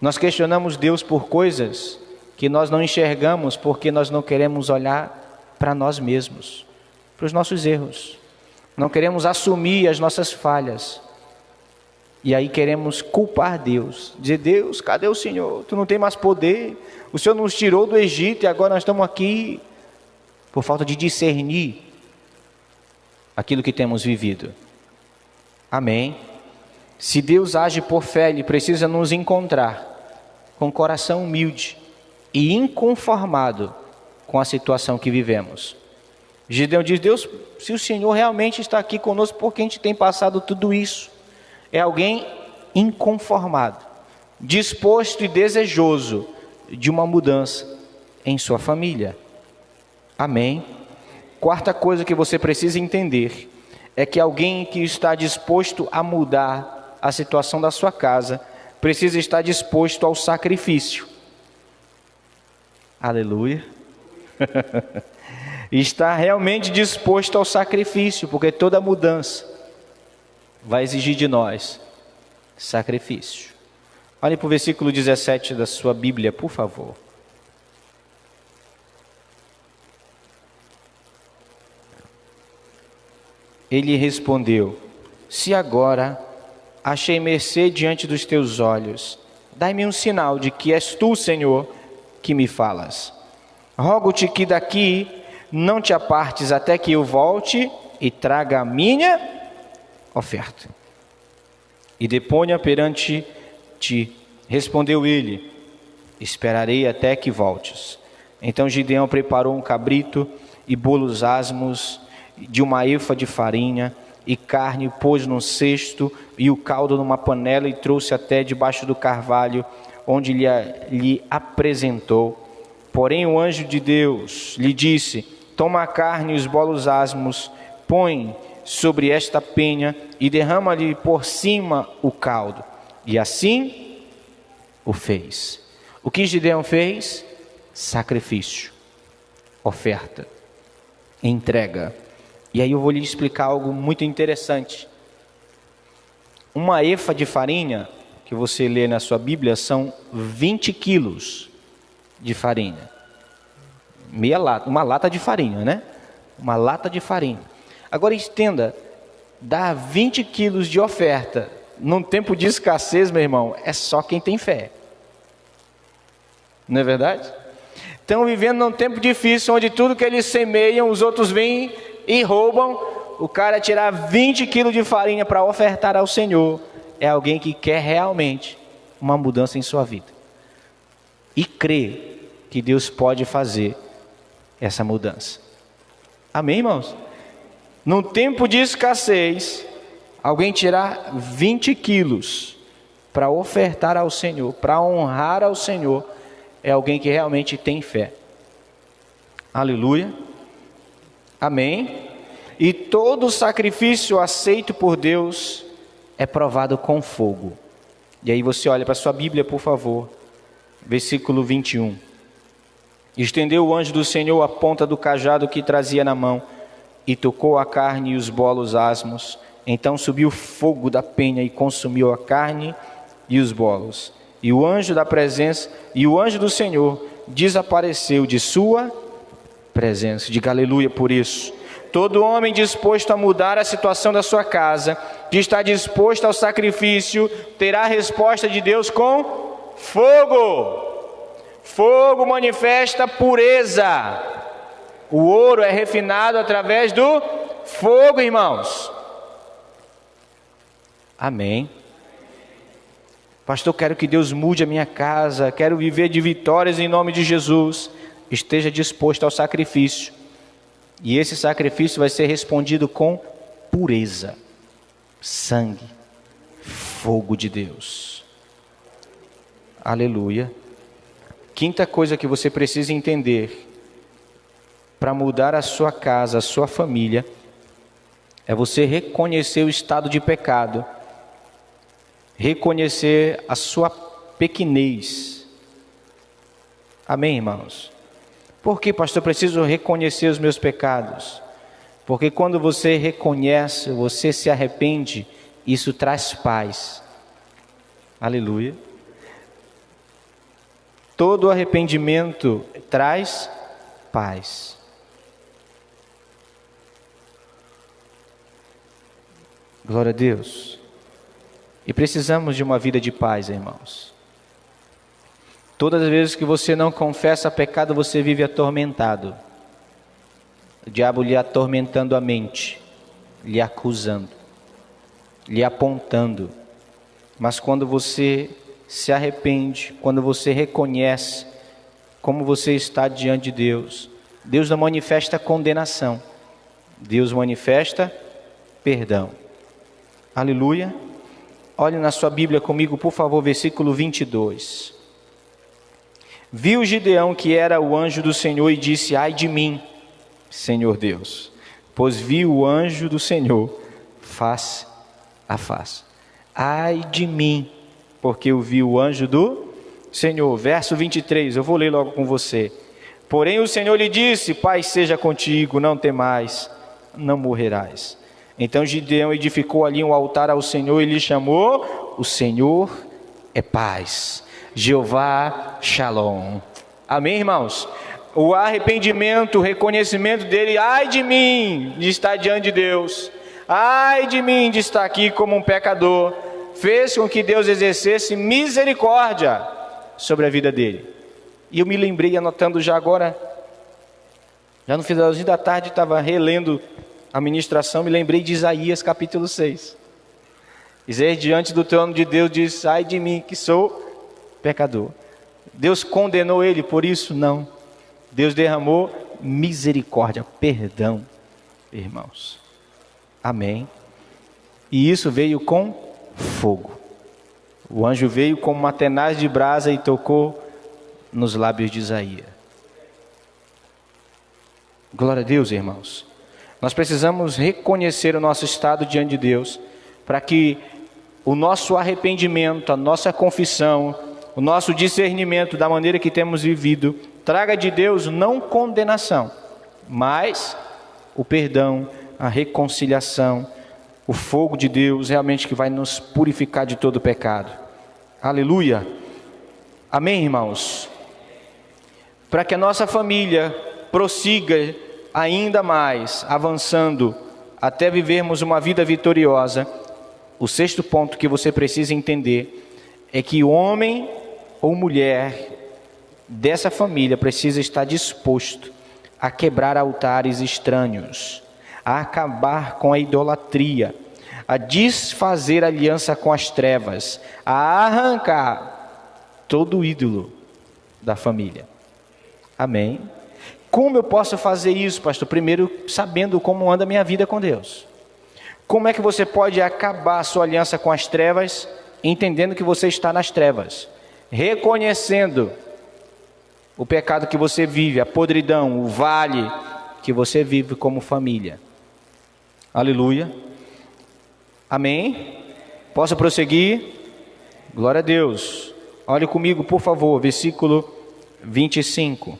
Nós questionamos Deus por coisas que nós não enxergamos porque nós não queremos olhar para nós mesmos, para os nossos erros. Não queremos assumir as nossas falhas. E aí queremos culpar Deus, dizer: Deus, cadê o Senhor? Tu não tem mais poder, o Senhor nos tirou do Egito e agora nós estamos aqui, por falta de discernir aquilo que temos vivido. Amém? Se Deus age por fé, Ele precisa nos encontrar com coração humilde e inconformado com a situação que vivemos. Gideão diz: Deus, se o Senhor realmente está aqui conosco, por que a gente tem passado tudo isso? É alguém inconformado, disposto e desejoso de uma mudança em sua família. Amém? Quarta coisa que você precisa entender é que alguém que está disposto a mudar a situação da sua casa precisa estar disposto ao sacrifício. Aleluia. Está realmente disposto ao sacrifício, porque toda mudança vai exigir de nós sacrifício. Olhe para o versículo 17 da sua Bíblia, por favor. Ele respondeu: se agora achei mercê diante dos teus olhos, dai-me um sinal de que és tu, Senhor, que me falas. Rogo-te que daqui não te apartes até que eu volte e traga a minha oferta e deponha perante ti. Respondeu ele: esperarei até que voltes. Então Gideão preparou um cabrito e bolos asmos de uma efa de farinha e carne, pôs num cesto e o caldo numa panela e trouxe até debaixo do carvalho, onde lhe apresentou. Porém o anjo de Deus lhe disse: toma a carne e os bolos asmos, põe sobre esta penha e derrama-lhe por cima o caldo. E assim o fez. O que Gideão fez? Sacrifício, oferta, entrega. E aí eu vou lhe explicar algo muito interessante. Uma efa de farinha, que você lê na sua Bíblia, são 20 quilos de farinha. Meia lata, uma lata de farinha, né? Uma lata de farinha. Agora entenda, dar 20 quilos de oferta num tempo de escassez, meu irmão, é só quem tem fé. Não é verdade? Estão vivendo num tempo difícil, onde tudo que eles semeiam, os outros vêm e roubam. O cara tirar 20 quilos de farinha para ofertar ao Senhor é alguém que quer realmente uma mudança em sua vida e crê que Deus pode fazer essa mudança. Amém, irmãos? Num tempo de escassez, alguém tirar 20 quilos para ofertar ao Senhor, para honrar ao Senhor, é alguém que realmente tem fé. Aleluia. Amém. E todo sacrifício aceito por Deus é provado com fogo. E aí você olha para a sua Bíblia, por favor. Versículo 21. Estendeu o anjo do Senhor a ponta do cajado que trazia na mão, e tocou a carne e os bolos asmos. Então subiu fogo da penha e consumiu a carne e os bolos. E o anjo da presença, e o anjo do Senhor desapareceu de sua presença. Diga aleluia por isso. Todo homem disposto a mudar a situação da sua casa, que está disposto ao sacrifício, terá a resposta de Deus com fogo. Fogo manifesta pureza. O ouro é refinado através do fogo, irmãos. Amém. Pastor, quero que Deus mude a minha casa, quero viver de vitórias em nome de Jesus. Esteja disposto ao sacrifício. E esse sacrifício vai ser respondido com pureza, sangue, fogo de Deus. Aleluia. Quinta coisa que você precisa entender para mudar a sua casa, a sua família, é você reconhecer o estado de pecado, reconhecer a sua pequenez. Amém, irmãos? Por que, pastor, eu preciso reconhecer os meus pecados? Porque quando você reconhece, você se arrepende, isso traz paz. Aleluia. Todo arrependimento traz paz. Glória a Deus. E precisamos de uma vida de paz, irmãos. Todas as vezes que você não confessa pecado, você vive atormentado. O diabo lhe atormentando a mente, lhe acusando, lhe apontando. Mas quando você se arrepende, quando você reconhece como você está diante de Deus, Deus não manifesta condenação, Deus manifesta perdão. Aleluia. Olhe na sua Bíblia comigo, por favor, versículo 22. Viu Gideão que era o anjo do Senhor e disse: ai de mim, Senhor Deus, pois vi o anjo do Senhor face a face. Ai de mim, porque eu vi o anjo do Senhor. Verso 23, eu vou ler logo com você. Porém o Senhor lhe disse: paz seja contigo, não temais, não morrerás. Então Gideão edificou ali um altar ao Senhor e lhe chamou: o Senhor é paz, Jeová Shalom. Amém, irmãos? O arrependimento, o reconhecimento dele: ai de mim de estar diante de Deus, ai de mim de estar aqui como um pecador, fez com que Deus exercesse misericórdia sobre a vida dele. E eu me lembrei, anotando já agora, Já no finalzinho da tarde, estava relendo a ministração, me lembrei de Isaías capítulo 6. Isaías diante do trono de Deus diz: ai de mim que sou pecador. Deus condenou ele por isso? Não. Deus derramou misericórdia, perdão, irmãos. Amém. E isso veio com fogo. O anjo veio com uma tenaz de brasa e tocou nos lábios de Isaías. Glória a Deus, irmãos. Nós precisamos reconhecer o nosso estado diante de Deus, para que o nosso arrependimento, a nossa confissão, o nosso discernimento da maneira que temos vivido, traga de Deus não condenação, mas o perdão, a reconciliação, o fogo de Deus realmente que vai nos purificar de todo pecado. Aleluia. Amém, irmãos? Para que a nossa família prossiga ainda mais, avançando, até vivermos uma vida vitoriosa, o sexto ponto que você precisa entender é que homem ou mulher dessa família precisa estar disposto a quebrar altares estranhos, a acabar com a idolatria, a desfazer aliança com as trevas, a arrancar todo ídolo da família. Amém? Como eu posso fazer isso, pastor? Primeiro, sabendo como anda a minha vida com Deus. Como é que você pode acabar a sua aliança com as trevas, entendendo que você está nas trevas, reconhecendo o pecado que você vive, a podridão, o vale que você vive como família. Aleluia. Amém? Posso prosseguir? Glória a Deus. Olhe comigo, por favor, versículo 25.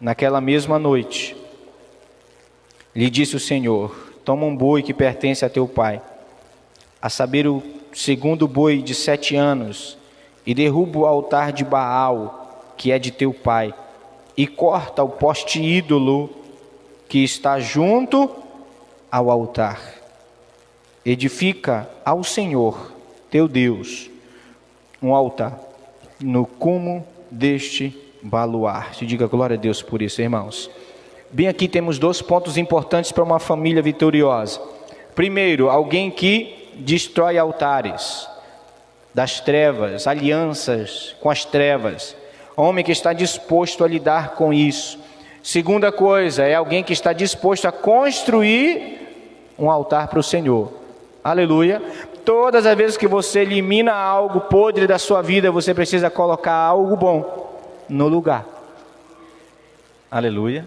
Naquela mesma noite, lhe disse o Senhor: toma um boi que pertence a teu pai, a saber, o segundo boi de 7 anos, e derruba o altar de Baal, que é de teu pai, e corta o poste ídolo que está junto ao altar. Edifica ao Senhor teu Deus um altar no cume deste baluarte. Diga glória a Deus por isso, irmãos. Bem, aqui temos 2 pontos importantes para uma família vitoriosa. Primeiro, alguém que destrói altares das trevas, alianças com as trevas. Homem que está disposto a lidar com isso. Segunda coisa, é alguém que está disposto a construir um altar para o Senhor. Aleluia. Todas as vezes que você elimina algo podre da sua vida, você precisa colocar algo bom no lugar. Aleluia.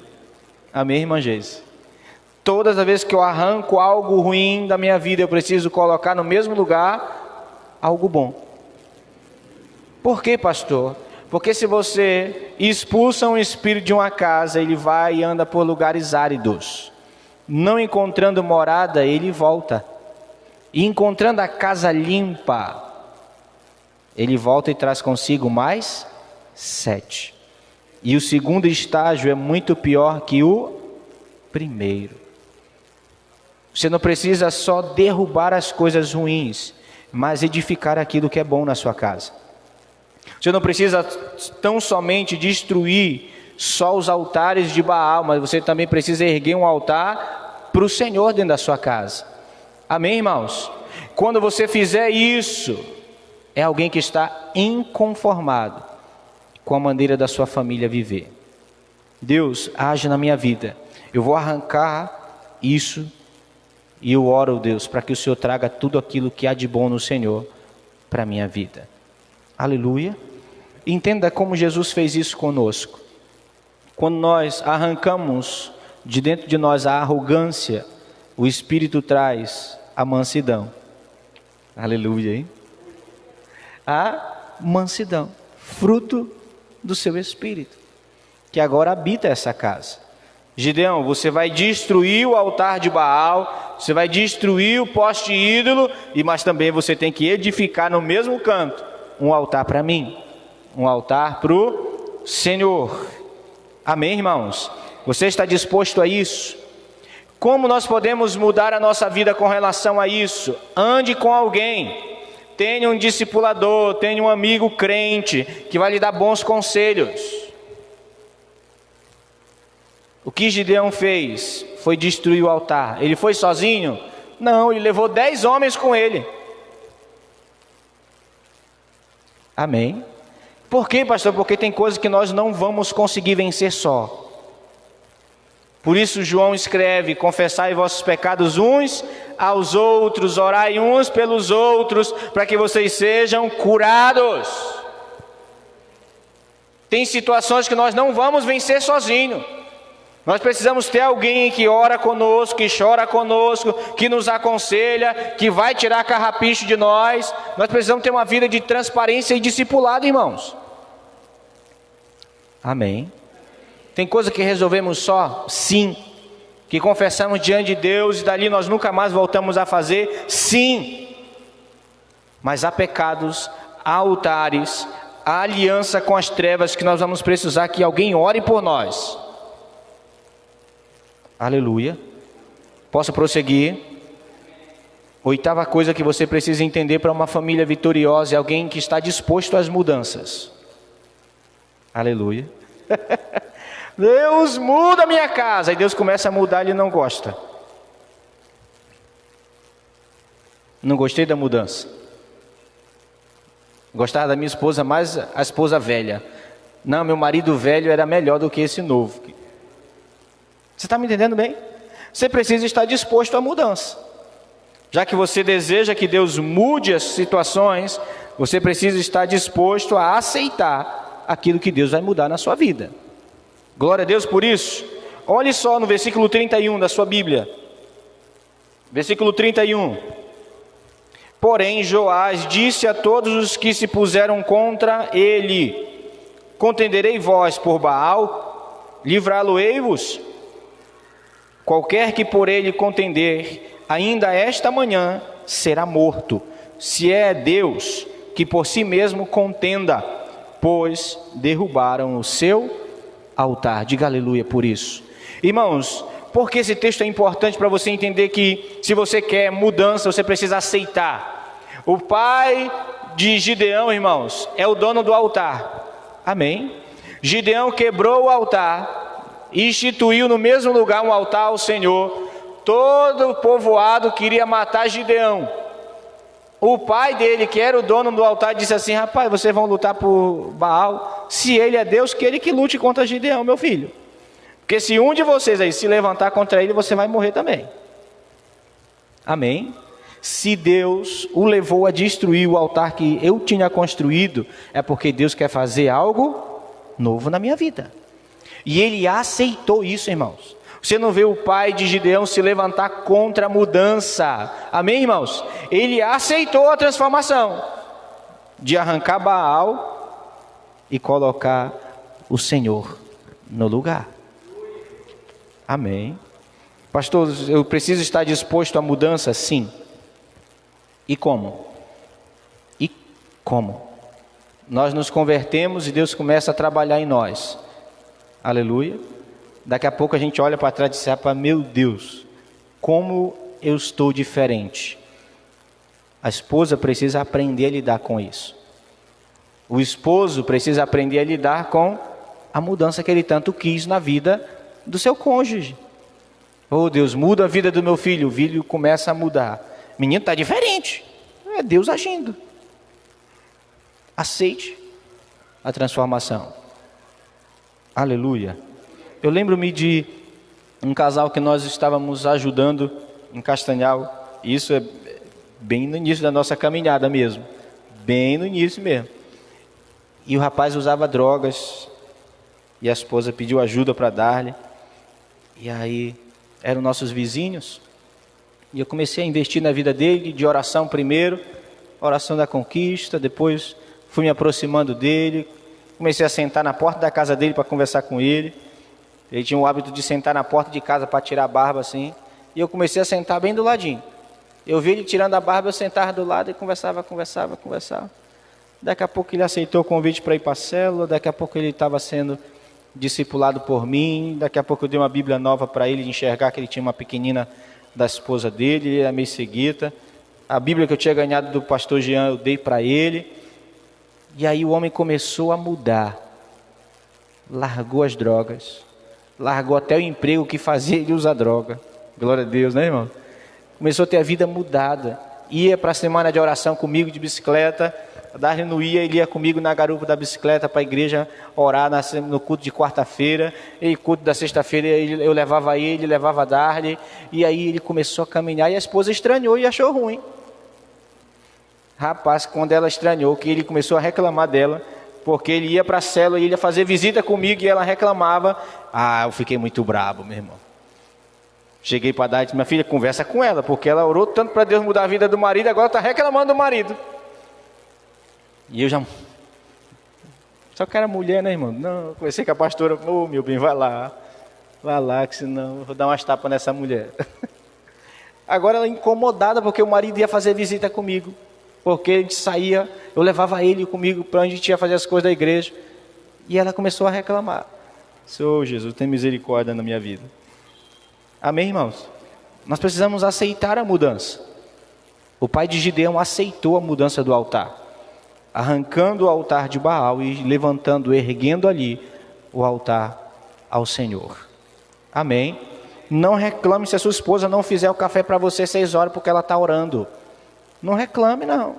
Amém, irmã Geise? Todas as vezes que eu arranco algo ruim da minha vida, eu preciso colocar no mesmo lugar algo bom. Por quê, pastor? Porque se você expulsa um espírito de uma casa, ele vai e anda por lugares áridos. Não encontrando morada, ele volta. E encontrando a casa limpa, ele volta e traz consigo mais 7. E o segundo estágio é muito pior que o primeiro. Você não precisa só derrubar as coisas ruins, mas edificar aquilo que é bom na sua casa. Você não precisa tão somente destruir só os altares de Baal, mas você também precisa erguer um altar para o Senhor dentro da sua casa. Amém, irmãos? Quando você fizer isso, é alguém que está inconformado com a maneira da sua família viver. Deus, age na minha vida. Eu vou arrancar isso e eu oro, Deus, para que o Senhor traga tudo aquilo que há de bom no Senhor para a minha vida. Aleluia. Entenda como Jesus fez isso conosco. Quando nós arrancamos de dentro de nós a arrogância, o Espírito traz a mansidão. Aleluia, hein? A mansidão, fruto do seu Espírito, que agora habita essa casa. Gideão, você vai destruir o altar de Baal, você vai destruir o poste ídolo, mas também você tem que edificar no mesmo canto um altar para mim, um altar para o Senhor. Amém, irmãos? Você está disposto a isso? Como nós podemos mudar a nossa vida com relação a isso? Ande com alguém, tenha um discipulador, tenha um amigo crente que vai lhe dar bons conselhos. O que Gideão fez foi destruir o altar. Ele foi sozinho? Não, ele levou 10 homens com ele. Amém? Por quê, pastor? Porque tem coisas que nós não vamos conseguir vencer só. Por isso João escreve: confessai vossos pecados uns aos outros, orai uns pelos outros, para que vocês sejam curados. Tem situações que nós não vamos vencer sozinho. Nós precisamos ter alguém que ora conosco, que chora conosco, que nos aconselha, que vai tirar carrapicho de nós. Nós precisamos ter uma vida de transparência e discipulado, irmãos. Amém. Tem coisa que resolvemos só? Sim. Que confessamos diante de Deus e dali nós nunca mais voltamos a fazer? Sim. Mas há pecados, há altares, há aliança com as trevas que nós vamos precisar que alguém ore por nós. Aleluia. Posso prosseguir? Oitava coisa que você precisa entender para uma família vitoriosa é alguém que está disposto às mudanças. Aleluia. Deus muda a minha casa. Aí Deus começa a mudar e ele não gosta. Não gostei da mudança. Gostava da minha esposa, mais a esposa velha. Não, meu marido velho era melhor do que esse novo. Você está me entendendo bem? Você precisa estar disposto à mudança. Já que você deseja que Deus mude as situações, você precisa estar disposto a aceitar aquilo que Deus vai mudar na sua vida. Glória a Deus por isso. Olhe só no versículo 31 da sua Bíblia. Versículo 31. Porém Joás disse a todos os que se puseram contra ele: contenderei vós por Baal? Livrá-lo-ei-vos? Qualquer que por ele contender, ainda esta manhã será morto. Se é Deus, que por si mesmo contenda, pois derrubaram o seu altar. Diga aleluia por isso. Irmãos, porque esse texto é importante para você entender que se você quer mudança, você precisa aceitar. O pai de Gideão, irmãos, é o dono do altar. Amém? Gideão quebrou o altar e instituiu no mesmo lugar um altar ao Senhor. Todo o povoado queria matar Gideão. O pai dele, que era o dono do altar, disse assim: rapaz, vocês vão lutar por Baal? Se ele é Deus, que ele que lute contra Gideão, meu filho. Porque se um de vocês aí se levantar contra ele, você vai morrer também. Amém? Se Deus o levou a destruir o altar que eu tinha construído, é porque Deus quer fazer algo novo na minha vida. E ele aceitou isso, irmãos. Você não vê o pai de Gideão se levantar contra a mudança. Amém, irmãos? Ele aceitou a transformação de arrancar Baal e colocar o Senhor no lugar. Amém. Pastor, eu preciso estar disposto à mudança? Sim. E como? E como? Nós nos convertemos e Deus começa a trabalhar em nós. Aleluia. Daqui a pouco a gente olha para trás e diz: meu Deus, como eu estou diferente. A esposa precisa aprender a lidar com isso. O esposo precisa aprender a lidar com a mudança que ele tanto quis na vida do seu cônjuge. Oh Deus, muda a vida do meu filho. O filho começa a mudar. O menino está diferente. É Deus agindo. Aceite a transformação. Aleluia. Eu lembro-me de um casal que nós estávamos ajudando em Castanhal. Isso é bem no início da nossa caminhada mesmo. Bem no início mesmo. E o rapaz usava drogas. E a esposa pediu ajuda para dar-lhe. E aí, eram nossos vizinhos. E eu comecei a investir na vida dele, de oração primeiro. Oração da conquista. Depois fui me aproximando dele. Comecei a sentar na porta da casa dele para conversar com ele. Ele tinha o hábito de sentar na porta de casa para tirar a barba assim. E eu comecei a sentar bem do ladinho. Eu vi ele tirando a barba, eu sentava do lado e conversava. Daqui a pouco ele aceitou o convite para ir para a célula. Daqui a pouco ele estava sendo discipulado por mim. Daqui a pouco eu dei uma Bíblia nova para ele, de enxergar que ele tinha uma pequenina da esposa dele. Ele era meio cegueta. A Bíblia que eu tinha ganhado do pastor Jean, eu dei para ele. E aí o homem começou a mudar. Largou as drogas. Largou até o emprego que fazia ele usar droga. Glória a Deus, né, irmão? Começou a ter a vida mudada. Ia para a semana de oração comigo de bicicleta. A Darley não ia, ele ia comigo na garupa da bicicleta para a igreja orar no culto de quarta-feira. E culto da sexta-feira eu levava ele, levava a Darley. E aí ele começou a caminhar e a esposa estranhou e achou ruim. Rapaz, quando ela estranhou, que ele começou a reclamar dela, porque ele ia para a célula e ele ia fazer visita comigo e ela reclamava. Eu fiquei muito brabo, meu irmão. Cheguei para dar e disse: minha filha, conversa com ela, porque ela orou tanto para Deus mudar a vida do marido, agora está reclamando do marido. E eu já... Só que era mulher, né, irmão? Não, conversei com a pastora: meu bem, vai lá, que senão eu vou dar umas tapas nessa mulher. Agora ela incomodada, porque o marido ia fazer visita comigo. Porque a gente saía, eu levava ele comigo para onde a gente ia fazer as coisas da igreja. E ela começou a reclamar. Senhor Jesus, tem misericórdia na minha vida. Amém, irmãos? Nós precisamos aceitar a mudança. O pai de Gideão aceitou a mudança do altar, arrancando o altar de Baal e levantando, erguendo ali o altar ao Senhor. Amém? Não reclame se a sua esposa não fizer o café para você 6 horas porque ela está orando. Não reclame, não.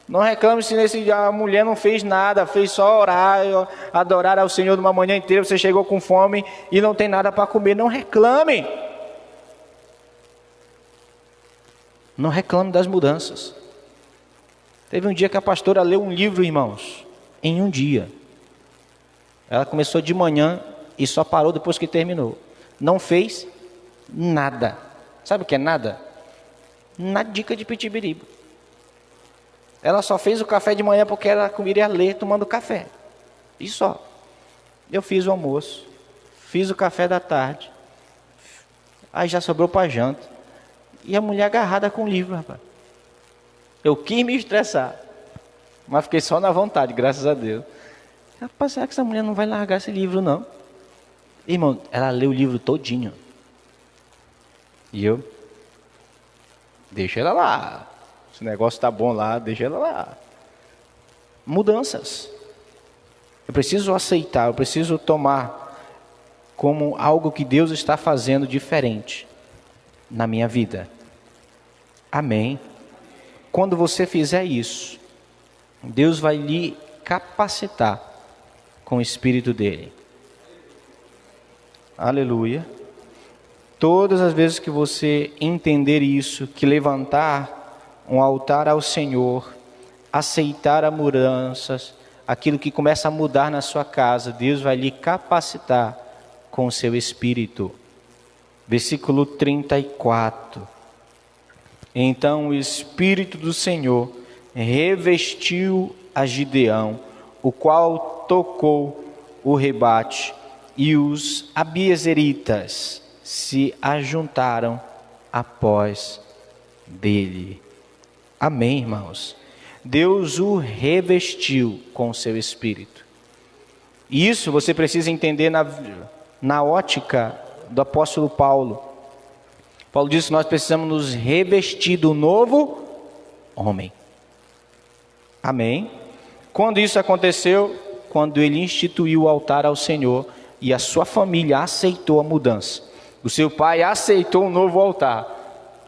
Não reclame se a mulher não fez nada, fez só orar, adorar ao Senhor de uma manhã inteira. Você chegou com fome e não tem nada para comer. Não reclame. Não reclame das mudanças. Teve um dia que a pastora leu um livro, irmãos, em um dia. Ela começou de manhã e só parou depois que terminou. Não fez nada. Sabe o que é nada? Na dica de pitibiribo. Ela só fez o café de manhã porque ela iria ler tomando café. E só. Eu fiz o almoço, fiz o café da tarde, aí já sobrou para janta. E a mulher agarrada com o livro, rapaz. Eu quis me estressar, mas fiquei só na vontade, graças a Deus. Rapaz, será que essa mulher não vai largar esse livro, não? Irmão, ela leu o livro todinho. E eu... deixa ela lá. Esse negócio está bom lá, deixa ela lá. Mudanças. Eu preciso aceitar, eu preciso tomar como algo que Deus está fazendo diferente na minha vida. Amém. Quando você fizer isso, Deus vai lhe capacitar com o Espírito dele. Aleluia. Todas as vezes que você entender isso, que levantar um altar ao Senhor, aceitar as mudanças, aquilo que começa a mudar na sua casa, Deus vai lhe capacitar com o seu Espírito. Versículo 34. Então o Espírito do Senhor revestiu a Gideão, o qual tocou o rebate, e os abiezeritas se ajuntaram após dele. Amém, irmãos? Deus o revestiu com o seu Espírito. E isso você precisa entender na ótica do apóstolo Paulo. Paulo disse que nós precisamos nos revestir do novo homem. Amém? Quando isso aconteceu? Quando ele instituiu o altar ao Senhor e a sua família aceitou a mudança. O seu pai aceitou um novo altar,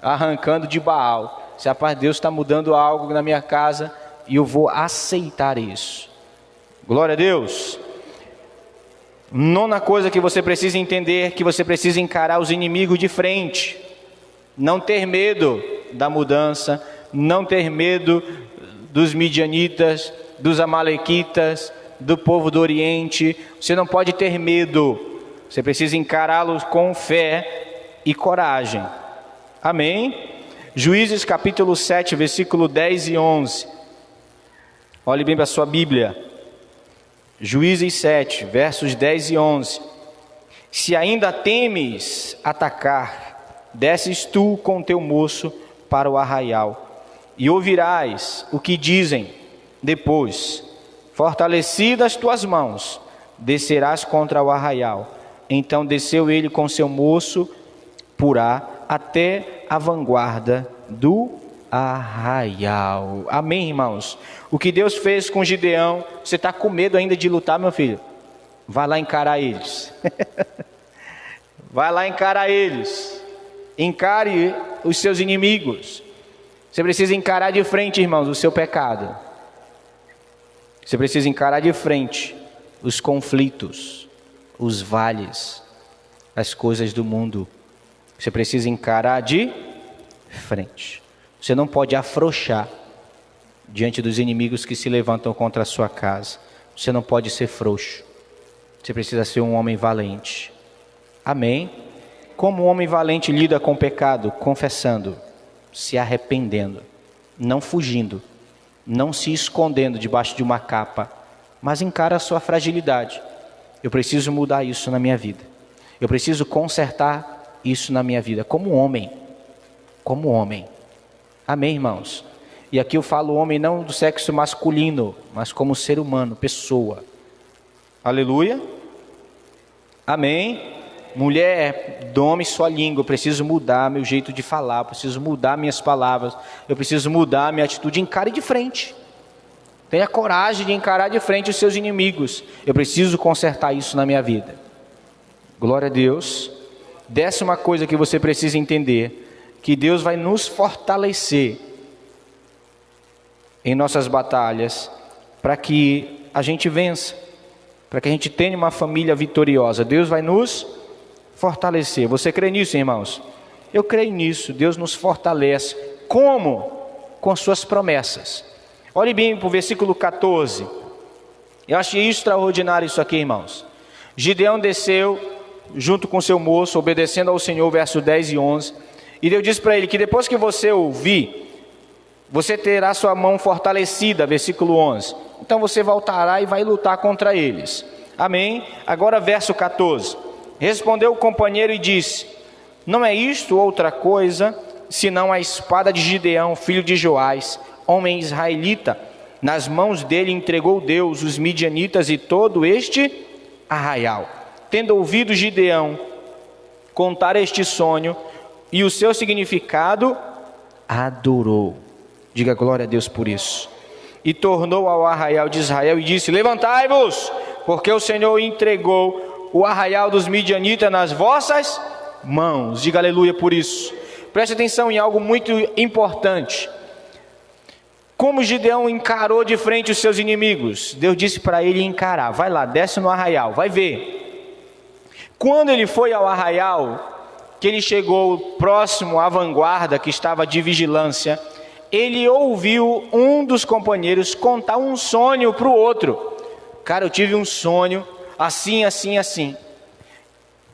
arrancando de Baal. Se rapaz, Deus está mudando algo na minha casa e eu vou aceitar isso. Glória a Deus. Nona coisa que você precisa entender, que você precisa encarar os inimigos de frente. Não ter medo da mudança, não ter medo dos midianitas, dos amalequitas, do povo do Oriente. Você não pode ter medo. Você precisa encará-los com fé e coragem. Amém? Juízes capítulo 7, versículo 10 e 11. Olhe bem para a sua Bíblia. Juízes 7, versos 10 e 11. Se ainda temes atacar, desces tu com teu moço para o arraial, e ouvirás o que dizem. Depois, fortalecidas tuas mãos, descerás contra o arraial. Então desceu ele com seu moço Purá até a vanguarda do arraial. Amém, irmãos? O que Deus fez com Gideão, você está com medo ainda de lutar, meu filho? Vai lá encarar eles. Vai lá encarar eles. Encare os seus inimigos. Você precisa encarar de frente, irmãos, o seu pecado. Você precisa encarar de frente os conflitos, os vales, as coisas do mundo. Você precisa encarar de frente. Você não pode afrouxar diante dos inimigos que se levantam contra a sua casa. Você não pode ser frouxo. Você precisa ser um homem valente. Amém? Como um homem valente lida com o pecado? Confessando, se arrependendo, não fugindo, não se escondendo debaixo de uma capa, mas encara a sua fragilidade. Eu preciso mudar isso na minha vida. Eu preciso consertar isso na minha vida, como homem. Como homem. Amém, irmãos? E aqui eu falo homem não do sexo masculino, mas como ser humano, pessoa. Aleluia. Amém. Mulher, dome sua língua. Eu preciso mudar meu jeito de falar, eu preciso mudar minhas palavras, eu preciso mudar minha atitude. Encare de frente. Tenha coragem de encarar de frente os seus inimigos. Eu preciso consertar isso na minha vida. Glória a Deus. 10ª coisa que você precisa entender, que Deus vai nos fortalecer em nossas batalhas, para que a gente vença, para que a gente tenha uma família vitoriosa. Deus vai nos fortalecer. Você crê nisso, irmãos? Eu creio nisso. Deus nos fortalece. Como? Com as suas promessas. Olhe bem para o versículo 14. Eu achei extraordinário isso aqui, irmãos. Gideão desceu junto com seu moço, obedecendo ao Senhor, verso 10 e 11. E Deus disse para ele que depois que você ouvir, você terá sua mão fortalecida, versículo 11. Então você voltará e vai lutar contra eles. Amém? Agora verso 14. Respondeu o companheiro e disse: não é isto outra coisa, senão a espada de Gideão, filho de Joás, homem israelita. Nas mãos dele entregou Deus os midianitas e todo este arraial. Tendo ouvido Gideão contar este sonho e o seu significado, adorou. Diga glória a Deus por isso. E tornou ao arraial de Israel e disse: levantai-vos, porque o Senhor entregou o arraial dos midianitas nas vossas mãos. Diga aleluia por isso. Preste atenção em algo muito importante. Como Gideão encarou de frente os seus inimigos? Deus disse para ele encarar. Vai lá, desce no arraial, vai ver. Quando ele foi ao arraial, que ele chegou próximo à vanguarda que estava de vigilância, ele ouviu um dos companheiros contar um sonho para o outro. Cara, eu tive um sonho assim, assim, assim.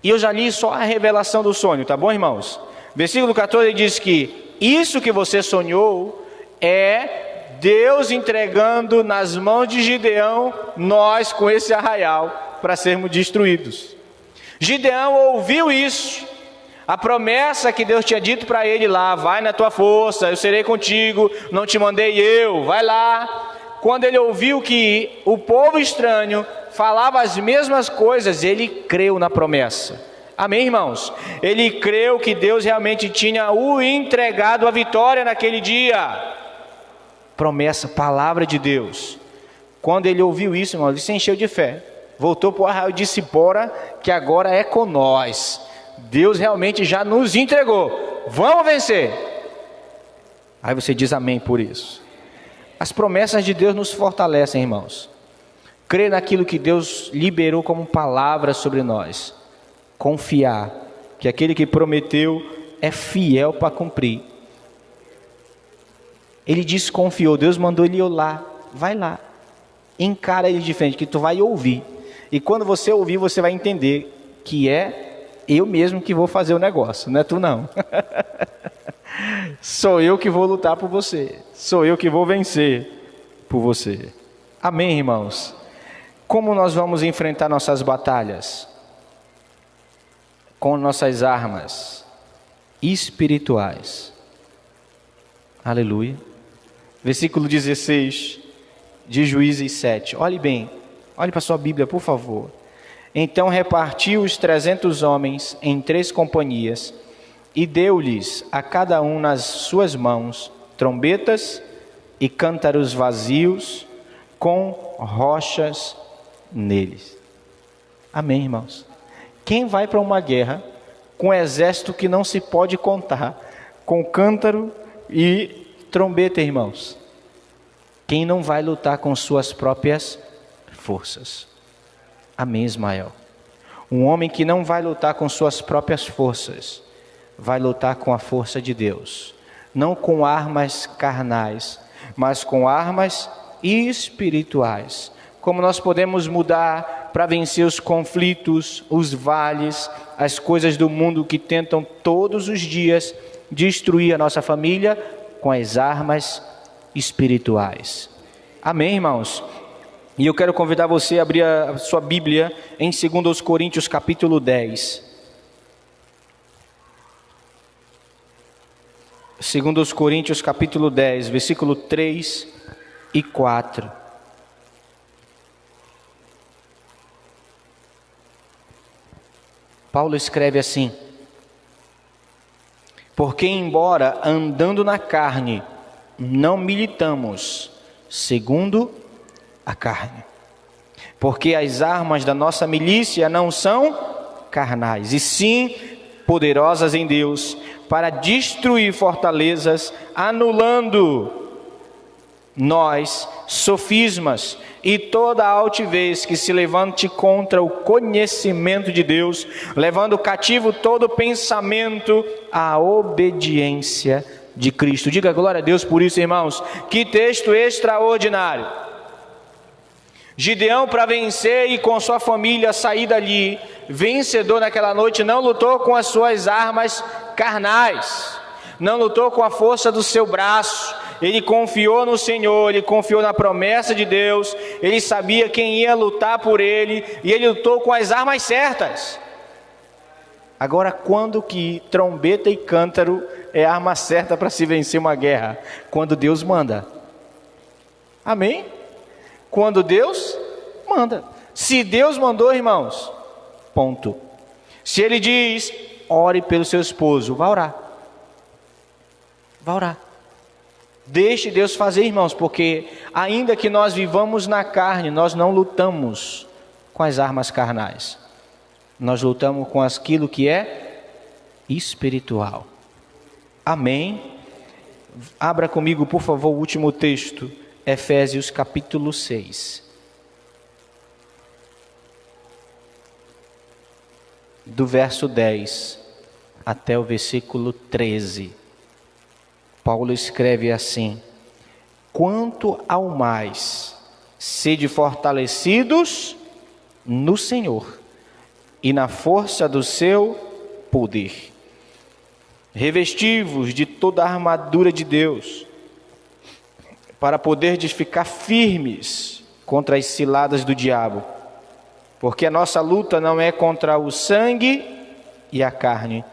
E eu já li só a revelação do sonho, tá bom, irmãos? Versículo 14 diz que isso que você sonhou é Deus entregando nas mãos de Gideão nós com esse arraial para sermos destruídos. Gideão ouviu isso, a promessa que Deus tinha dito para ele lá: vai na tua força, eu serei contigo, não te mandei eu, vai lá. Quando ele ouviu que o povo estranho falava as mesmas coisas, ele creu na promessa. Amém, irmãos? Ele creu que Deus realmente tinha o entregado a vitória naquele dia. Promessa, palavra de Deus. Quando ele ouviu isso, irmão, ele se encheu de fé. Voltou para o arraial e disse: bora, que agora é com nós. Deus realmente já nos entregou. Vamos vencer. Aí você diz amém por isso. As promessas de Deus nos fortalecem, irmãos. Crer naquilo que Deus liberou como palavra sobre nós. Confiar que aquele que prometeu é fiel para cumprir. Ele disse, confiou, Deus mandou ele ir lá. Vai lá, encara ele de frente, que tu vai ouvir. E quando você ouvir, você vai entender que é eu mesmo que vou fazer o negócio, não é tu não. Sou eu que vou lutar por você. Sou eu que vou vencer por você. Amém, irmãos? Como nós vamos enfrentar nossas batalhas? Com nossas armas espirituais. Aleluia. Versículo 16 de Juízes 7. Olhe bem, olhe para sua Bíblia, por favor. Então repartiu os 300 homens em 3 companhias e deu-lhes a cada um nas suas mãos trombetas e cântaros vazios com rochas neles. Amém, irmãos? Quem vai para uma guerra com um exército que não se pode contar, com cântaro e trombeta, irmãos. Quem não vai lutar com suas próprias forças? Amém, Ismael? Um homem que não vai lutar com suas próprias forças, vai lutar com a força de Deus. Não com armas carnais, mas com armas espirituais. Como nós podemos mudar para vencer os conflitos, os vales, as coisas do mundo que tentam todos os dias destruir a nossa família com as armas espirituais. Amém, irmãos? E eu quero convidar você a abrir a sua Bíblia em 2 Coríntios capítulo 10. 2 Coríntios capítulo 10, versículo 3 e 4. Paulo escreve assim: porque embora andando na carne, não militamos segundo a carne. Porque as armas da nossa milícia não são carnais, e sim poderosas em Deus, para destruir fortalezas, anulando nós sofismas e toda a altivez que se levante contra o conhecimento de Deus, levando cativo todo pensamento à obediência de Cristo. Diga glória a Deus por isso, irmãos. Que texto extraordinário. Gideão, para vencer e com sua família sair dali vencedor naquela noite, não lutou com as suas armas carnais, não lutou com a força do seu braço. Ele confiou no Senhor, ele confiou na promessa de Deus, ele sabia quem ia lutar por ele, e ele lutou com as armas certas. Agora, quando que trombeta e cântaro é a arma certa para se vencer uma guerra? Quando Deus manda. Amém? Quando Deus manda. Se Deus mandou, irmãos, ponto. Se Ele diz, ore pelo seu esposo, vá orar. Vá orar. Deixe Deus fazer, irmãos, porque ainda que nós vivamos na carne, nós não lutamos com as armas carnais. Nós lutamos com aquilo que é espiritual. Amém? Abra comigo, por favor, o último texto, Efésios capítulo 6. Do verso 10 até o versículo 13. Paulo escreve assim: quanto ao mais, sede fortalecidos no Senhor e na força do seu poder. Revesti-vos de toda a armadura de Deus, para poderdes ficar firmes contra as ciladas do diabo. Porque a nossa luta não é contra o sangue e a carne,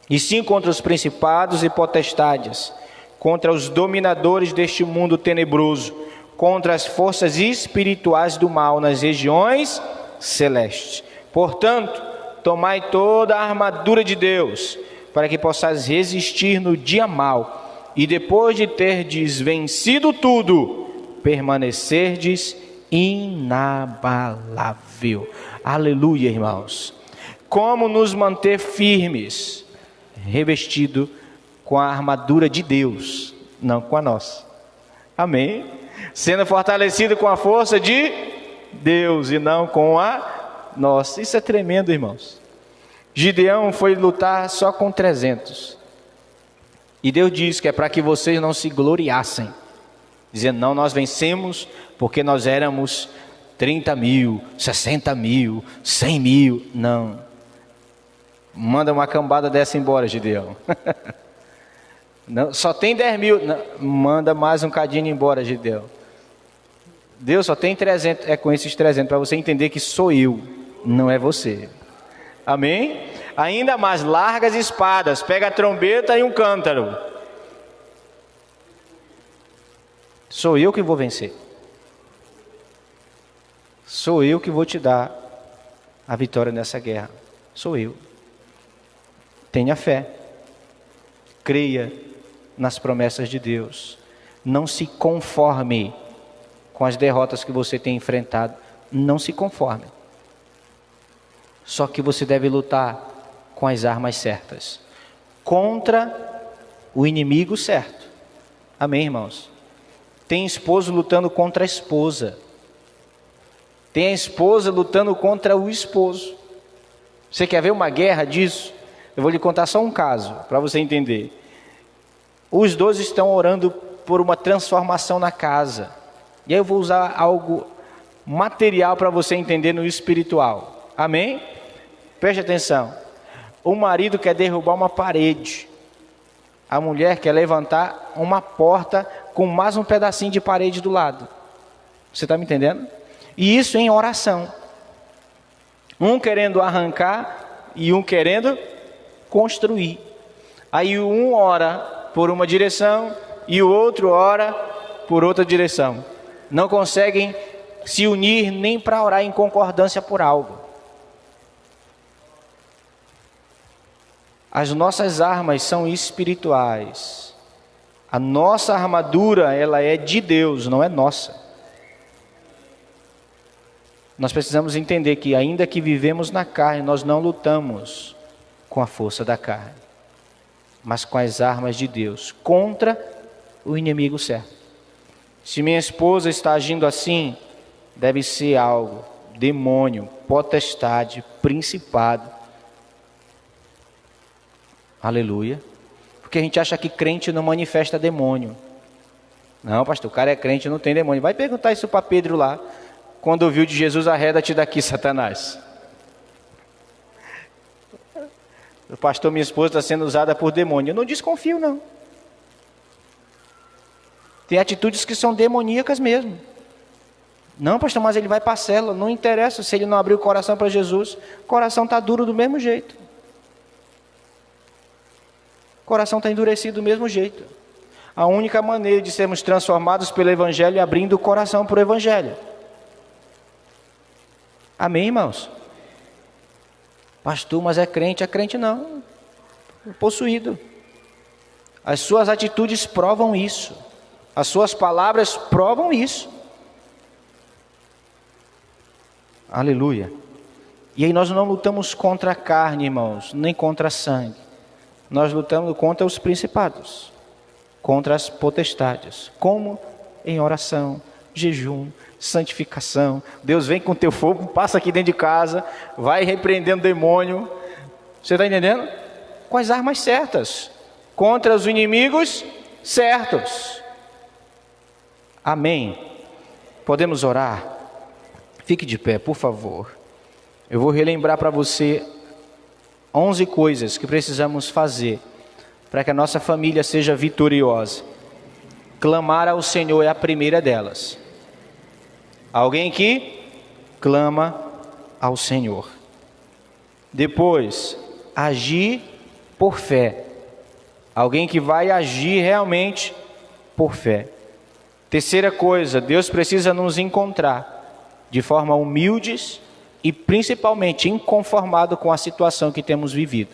e sim contra os principados e potestades, contra os dominadores deste mundo tenebroso, contra as forças espirituais do mal nas regiões celestes. Portanto, tomai toda a armadura de Deus, para que possais resistir no dia mau, e depois de terdes vencido tudo, permanecerdes inabalável. Aleluia, irmãos. Como nos manter firmes? Revestido com a armadura de Deus, não com a nossa. Amém? Sendo fortalecido com a força de Deus e não com a nossa. Isso é tremendo, irmãos. Gideão foi lutar só com 300. E Deus diz que é para que vocês não se gloriassem, dizendo, não, nós vencemos porque nós éramos 30 mil, 60 mil, 100 mil. Não. Manda uma cambada dessa embora, Gideão. Não, só tem 10 mil. Não, manda mais um cadinho embora, Gideão. Deus só tem 300. É com esses 300, para você entender que sou eu, não é você. Amém? Ainda mais, larga as espadas, pega a trombeta e um cântaro. Sou eu que vou vencer. Sou eu que vou te dar a vitória nessa guerra. Sou eu. Tenha fé. Creia nas promessas de Deus. Não se conforme com as derrotas que você tem enfrentado. Não se conforme. Só que você deve lutar com as armas certas, contra o inimigo certo. Amém, irmãos? Tem esposo lutando contra a esposa. Tem a esposa lutando contra o esposo. Você quer ver uma guerra disso? Eu vou lhe contar só um caso, para você entender. Os dois estão orando por uma transformação na casa. E aí eu vou usar algo material para você entender no espiritual. Amém? Preste atenção. O marido quer derrubar uma parede. A mulher quer levantar uma porta com mais um pedacinho de parede do lado. Você está me entendendo? E isso em oração. Um querendo arrancar e um querendo construir. Aí um ora por uma direção e o outro ora por outra direção. Não conseguem se unir nem para orar em concordância por algo. As nossas armas são espirituais. A nossa armadura, ela é de Deus, não é nossa. Nós precisamos entender que ainda que vivemos na carne, nós não lutamos com a força da carne, mas com as armas de Deus, contra o inimigo certo. Se minha esposa está agindo assim, deve ser algo, demônio, potestade, principado. Aleluia. Porque a gente acha que crente não manifesta demônio. Não, pastor, o cara é crente, não tem demônio. Vai perguntar isso para Pedro lá. Quando ouviu de Jesus, arreda-te daqui, Satanás. O pastor, minha esposa está sendo usada por demônio. Eu não desconfio, não. Tem atitudes que são demoníacas mesmo. Não, pastor, mas ele vai para a célula. Não interessa se ele não abrir o coração para Jesus. O coração está duro do mesmo jeito. O coração está endurecido do mesmo jeito. A única maneira de sermos transformados pelo Evangelho é abrindo o coração para o Evangelho. Amém, irmãos? Pastor, mas é crente não. Possuído. As suas atitudes provam isso. As suas palavras provam isso. Aleluia. E aí nós não lutamos contra a carne, irmãos, nem contra a sangue. Nós lutamos contra os principados, contra as potestades. Como? Em oração, jejum, santificação. Deus vem com teu fogo, passa aqui dentro de casa, vai repreendendo o demônio. Você está entendendo? Com as armas certas, contra os inimigos certos. Amém. Podemos orar? Fique de pé, por favor. Eu vou relembrar para você 11 coisas que precisamos fazer para que a nossa família seja vitoriosa. Clamar ao Senhor é a primeira delas. Alguém que clama ao Senhor. Depois, agir por fé. Alguém que vai agir realmente por fé. Terceira coisa, Deus precisa nos encontrar de forma humildes e principalmente inconformado com a situação que temos vivido.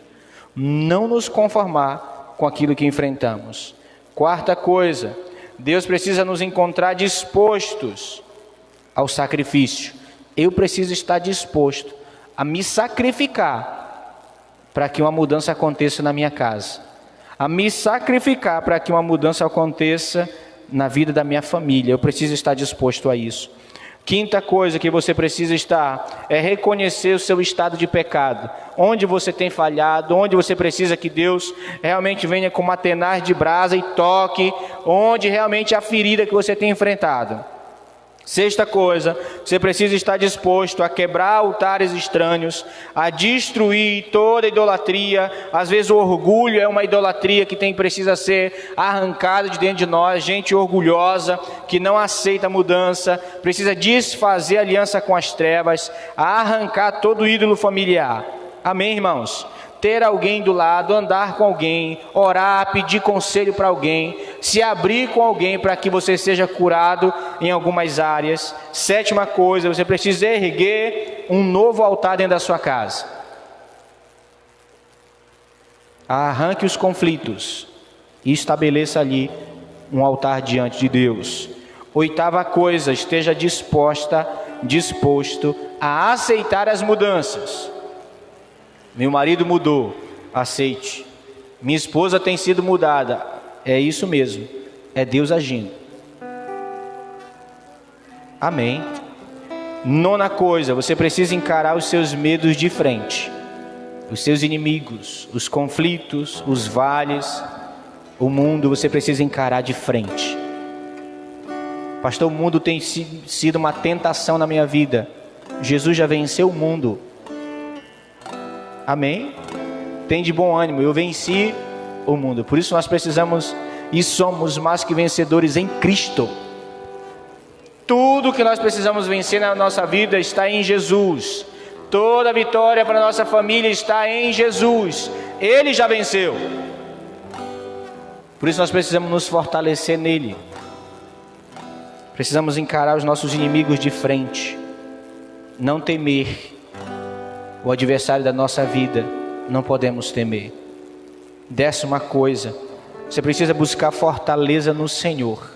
Não nos conformar com aquilo que enfrentamos. Quarta coisa, Deus precisa nos encontrar dispostos ao sacrifício. Eu preciso estar disposto a me sacrificar para que uma mudança aconteça na minha casa. A me sacrificar para que uma mudança aconteça na vida da minha família. Eu preciso estar disposto a isso. Quinta coisa que você precisa estar é reconhecer o seu estado de pecado. Onde você tem falhado, onde você precisa que Deus realmente venha com uma tenaz de brasa e toque, onde realmente a ferida que você tem enfrentado. Sexta coisa, você precisa estar disposto a quebrar altares estranhos, a destruir toda idolatria. Às vezes o orgulho é uma idolatria que precisa ser arrancada de dentro de nós. Gente orgulhosa, que não aceita mudança, precisa desfazer aliança com as trevas, arrancar todo ídolo familiar. Amém, irmãos? Ter alguém do lado, andar com alguém, orar, pedir conselho para alguém, se abrir com alguém para que você seja curado em algumas áreas. Sétima coisa, você precisa erguer um novo altar dentro da sua casa. Arranque os conflitos e estabeleça ali um altar diante de Deus. Oitava coisa, esteja disposto a aceitar as mudanças. Meu marido mudou, aceite. Minha esposa tem sido mudada, é isso mesmo, é Deus agindo. Amém. Nona coisa, você precisa encarar os seus medos de frente, os seus inimigos, os conflitos, os vales, o mundo, você precisa encarar de frente. Pastor, o mundo tem sido uma tentação na minha vida. Jesus já venceu o mundo. Amém? Tem de bom ânimo, eu venci o mundo. Por isso nós precisamos e somos mais que vencedores em Cristo. Tudo que nós precisamos vencer na nossa vida está em Jesus. Toda vitória para a nossa família está em Jesus. Ele já venceu. Por isso nós precisamos nos fortalecer nele. Precisamos encarar os nossos inimigos de frente. Não temer o adversário da nossa vida. Não podemos temer. 10ª coisa, você precisa buscar fortaleza no Senhor.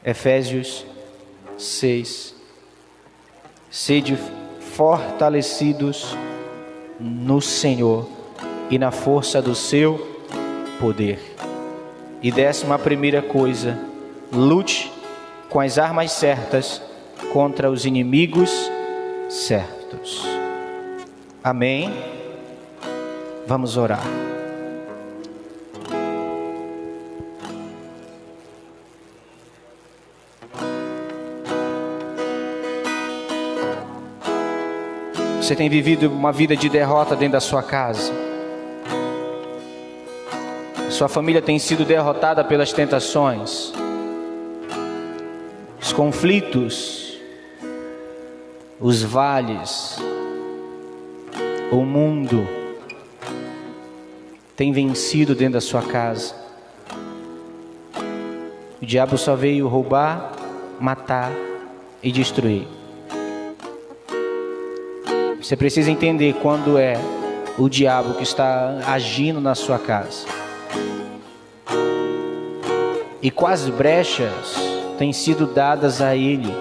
Efésios 6. Sede fortalecidos no Senhor e na força do seu poder. E 11ª coisa, lute com as armas certas contra os inimigos certos. Amém? Vamos orar. Você tem vivido uma vida de derrota dentro da sua casa. Sua família tem sido derrotada pelas tentações, os conflitos, os vales, o mundo tem vencido dentro da sua casa. O diabo só veio roubar, matar e destruir. Você precisa entender quando é o diabo que está agindo na sua casa. E quais brechas têm sido dadas a ele.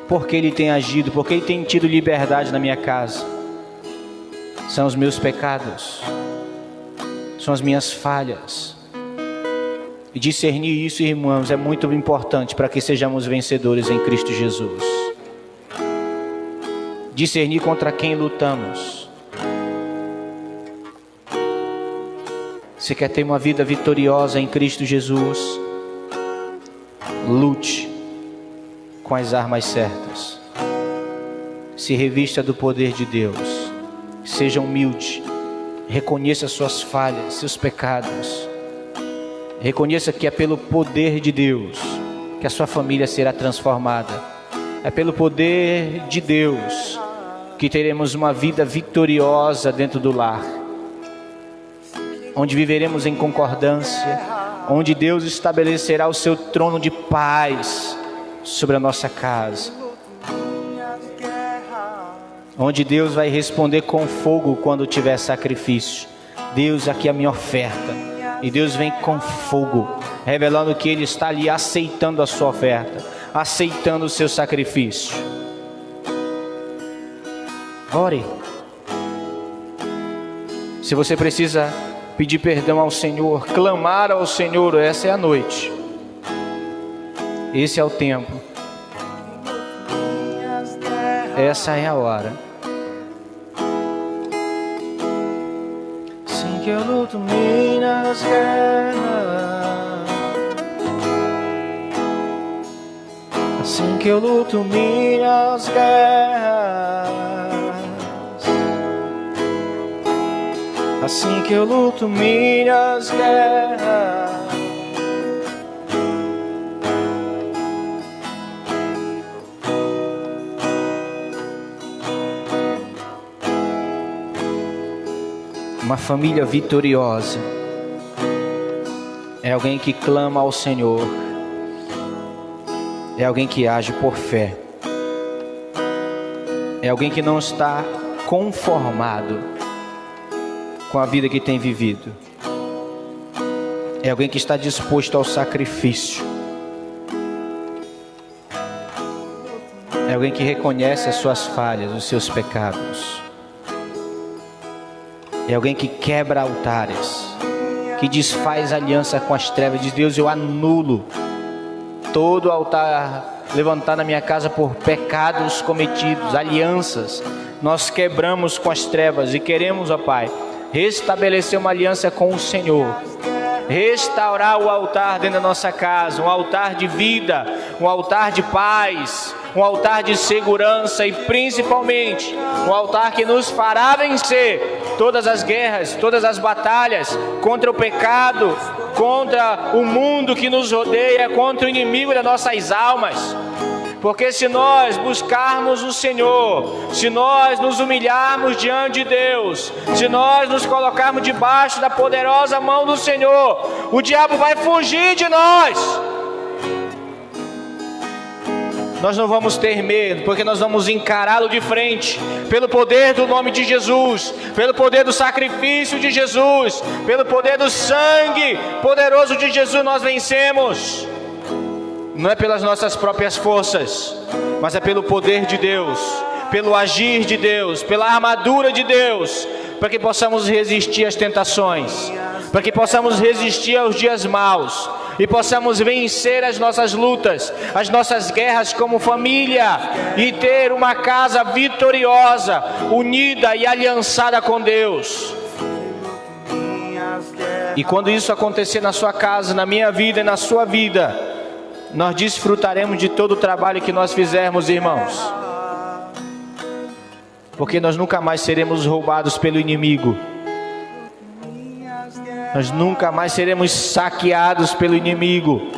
Porque ele tem agido, porque ele tem tido liberdade na minha casa. São os meus pecados, são as minhas falhas. E discernir isso, irmãos, é muito importante para que sejamos vencedores em Cristo Jesus. Discernir contra quem lutamos. Você quer ter uma vida vitoriosa em Cristo Jesus? Lute com as armas certas. Se revista do poder de Deus. Seja humilde. Reconheça suas falhas, seus pecados. Reconheça que é pelo poder de Deus que a sua família será transformada. É pelo poder de Deus que teremos uma vida vitoriosa dentro do lar, onde viveremos em concordância, onde Deus estabelecerá o seu trono de paz sobre a nossa casa, onde Deus vai responder com fogo quando tiver sacrifício. Deus, aqui é a minha oferta. E Deus vem com fogo, revelando que Ele está ali aceitando a sua oferta, aceitando o seu sacrifício. Ore. Se você precisa pedir perdão ao Senhor, clamar ao Senhor, essa é a noite. Esse é o tempo. Essa é a hora. Assim que eu luto minhas guerras, assim que eu luto minhas guerras, assim que eu luto minhas guerras. Uma família vitoriosa é alguém que clama ao Senhor, é alguém que age por fé, é alguém que não está conformado com a vida que tem vivido, é alguém que está disposto ao sacrifício, é É alguém que reconhece as suas falhas, os seus pecados. É alguém que quebra altares, que desfaz aliança com as trevas. Diz: Deus, eu anulo todo altar levantado na minha casa por pecados cometidos, alianças. Nós quebramos com as trevas e queremos, ó Pai, restabelecer uma aliança com o Senhor. Restaurar o altar dentro da nossa casa, um altar de vida, um altar de paz, um altar de segurança e principalmente um altar que nos fará vencer todas as guerras, todas as batalhas contra o pecado, contra o mundo que nos rodeia, contra o inimigo das nossas almas. Porque se nós buscarmos o Senhor, se nós nos humilharmos diante de Deus, se nós nos colocarmos debaixo da poderosa mão do Senhor, o diabo vai fugir de nós. Nós não vamos ter medo, porque nós vamos encará-lo de frente, pelo poder do nome de Jesus, pelo poder do sacrifício de Jesus, pelo poder do sangue poderoso de Jesus nós vencemos. Não é pelas nossas próprias forças, mas é pelo poder de Deus, pelo agir de Deus, pela armadura de Deus, para que possamos resistir às tentações, para que possamos resistir aos dias maus e possamos vencer as nossas lutas, as nossas guerras como família e ter uma casa vitoriosa, unida e aliançada com Deus. E quando isso acontecer na sua casa, na minha vida e na sua vida, nós desfrutaremos de todo o trabalho que nós fizermos, irmãos, porque nós nunca mais seremos roubados pelo inimigo, nós nunca mais seremos saqueados pelo inimigo.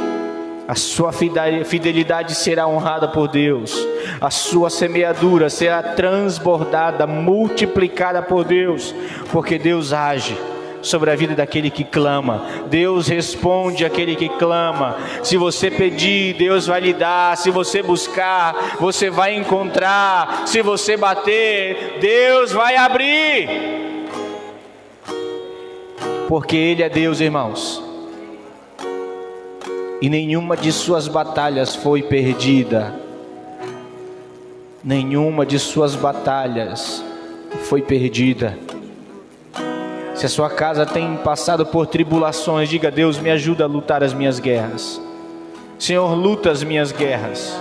A sua fidelidade será honrada por Deus, a sua semeadura será transbordada, multiplicada por Deus, porque Deus age sobre a vida daquele que clama. Deus responde àquele que clama. Se você pedir, Deus vai lhe dar. Se você buscar, você vai encontrar. Se você bater, Deus vai abrir. Porque Ele é Deus, irmãos, e nenhuma de suas batalhas foi perdida. Nenhuma de suas batalhas foi perdida. Se a sua casa tem passado por tribulações, diga: Deus, me ajuda a lutar as minhas guerras. Senhor, luta as minhas guerras.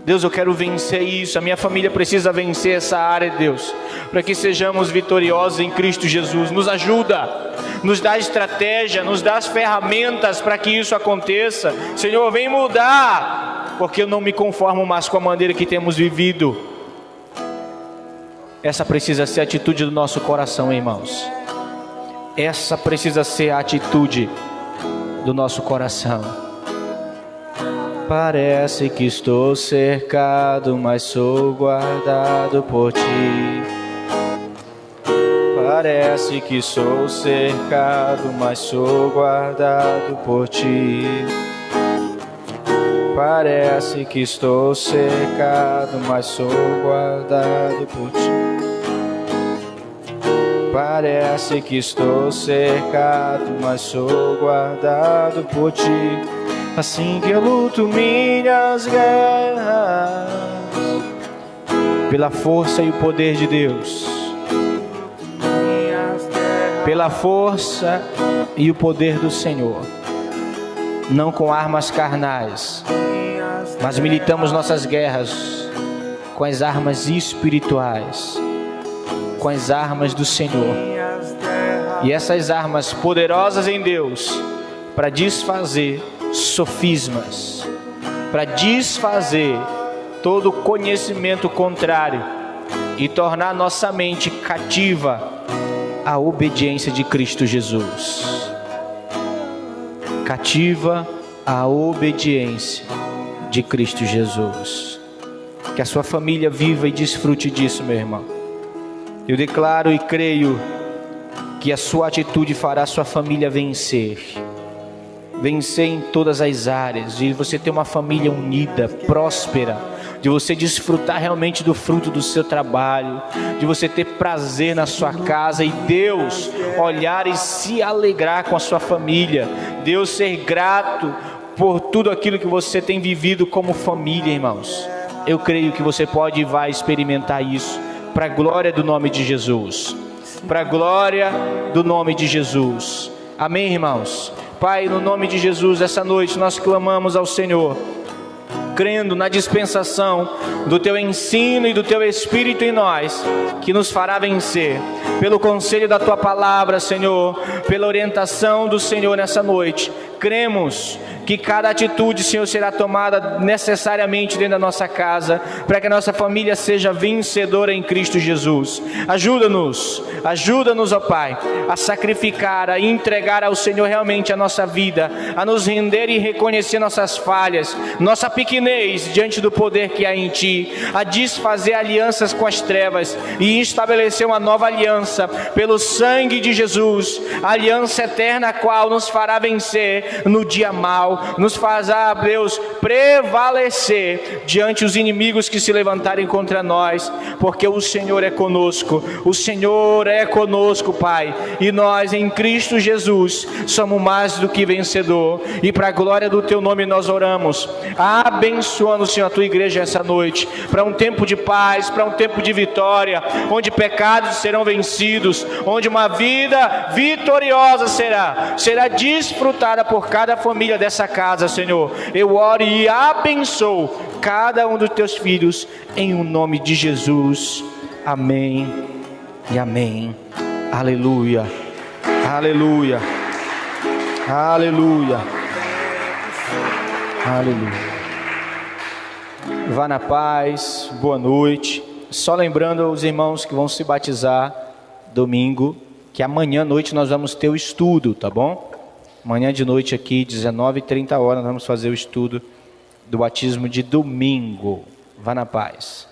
Deus, eu quero vencer isso. A minha família precisa vencer essa área, Deus, para que sejamos vitoriosos em Cristo Jesus. Nos ajuda, nos dá estratégia, nos dá as ferramentas para que isso aconteça. Senhor, vem mudar, porque eu não me conformo mais com a maneira que temos vivido. Essa precisa ser a atitude do nosso coração, irmãos. Essa precisa ser a atitude do nosso coração. Parece que estou cercado, mas sou guardado por Ti. Parece que sou cercado, mas sou guardado por Ti. Parece que estou cercado, mas sou guardado por Ti. Parece que estou cercado, mas sou guardado por Ti. Assim que eu luto minhas guerras, pela força e o poder de Deus, pela força e o poder do Senhor, não com armas carnais, mas militamos nossas guerras com as armas espirituais, com as armas do Senhor. E essas armas poderosas em Deus para desfazer sofismas, para desfazer todo conhecimento contrário e tornar nossa mente cativa à obediência de Cristo Jesus. Cativa à obediência de Cristo Jesus. Que a sua família viva e desfrute disso, meu irmão. Eu declaro e creio que a sua atitude fará a sua família vencer. Vencer em todas as áreas, de você ter uma família unida, próspera, de você desfrutar realmente do fruto do seu trabalho, de você ter prazer na sua casa e Deus olhar e se alegrar com a sua família, Deus ser grato por tudo aquilo que você tem vivido como família, irmãos. eu creio que você pode e vai experimentar isso, para a glória do nome de Jesus. Para a glória do nome de Jesus. Amém, irmãos? Pai, no nome de Jesus, essa noite nós clamamos ao Senhor, crendo na dispensação do Teu ensino e do Teu Espírito em nós, que nos fará vencer, pelo conselho da Tua palavra, Senhor, pela orientação do Senhor nessa noite. Cremos que cada atitude, Senhor, será tomada necessariamente dentro da nossa casa, para que a nossa família seja vencedora em Cristo Jesus. Ajuda-nos, ó Pai, a sacrificar, a entregar ao Senhor realmente a nossa vida, a nos render e reconhecer nossas falhas, nossa pequenez diante do poder que há em Ti, a desfazer alianças com as trevas e estabelecer uma nova aliança pelo sangue de Jesus, a aliança eterna a qual nos fará vencer no dia mau, nos fará, Deus, prevalecer diante os inimigos que se levantarem contra nós, porque o Senhor é conosco, Pai, e nós em Cristo Jesus somos mais do que vencedor, e para a glória do Teu nome nós oramos, abençoando, Senhor, a Tua igreja essa noite, para um tempo de paz, para um tempo de vitória, onde pecados serão vencidos, onde uma vida vitoriosa será desfrutada por cada família dessa casa, Senhor. Eu oro e abençoo cada um dos Teus filhos, em o nome de Jesus. Amém e amém. Aleluia, aleluia, aleluia, aleluia. Vá na paz, boa noite. Só lembrando aos irmãos que vão se batizar domingo, que amanhã à noite nós vamos ter o estudo, tá bom? Amanhã de noite aqui, 19h30, nós vamos fazer o estudo do batismo de domingo. Vá na paz.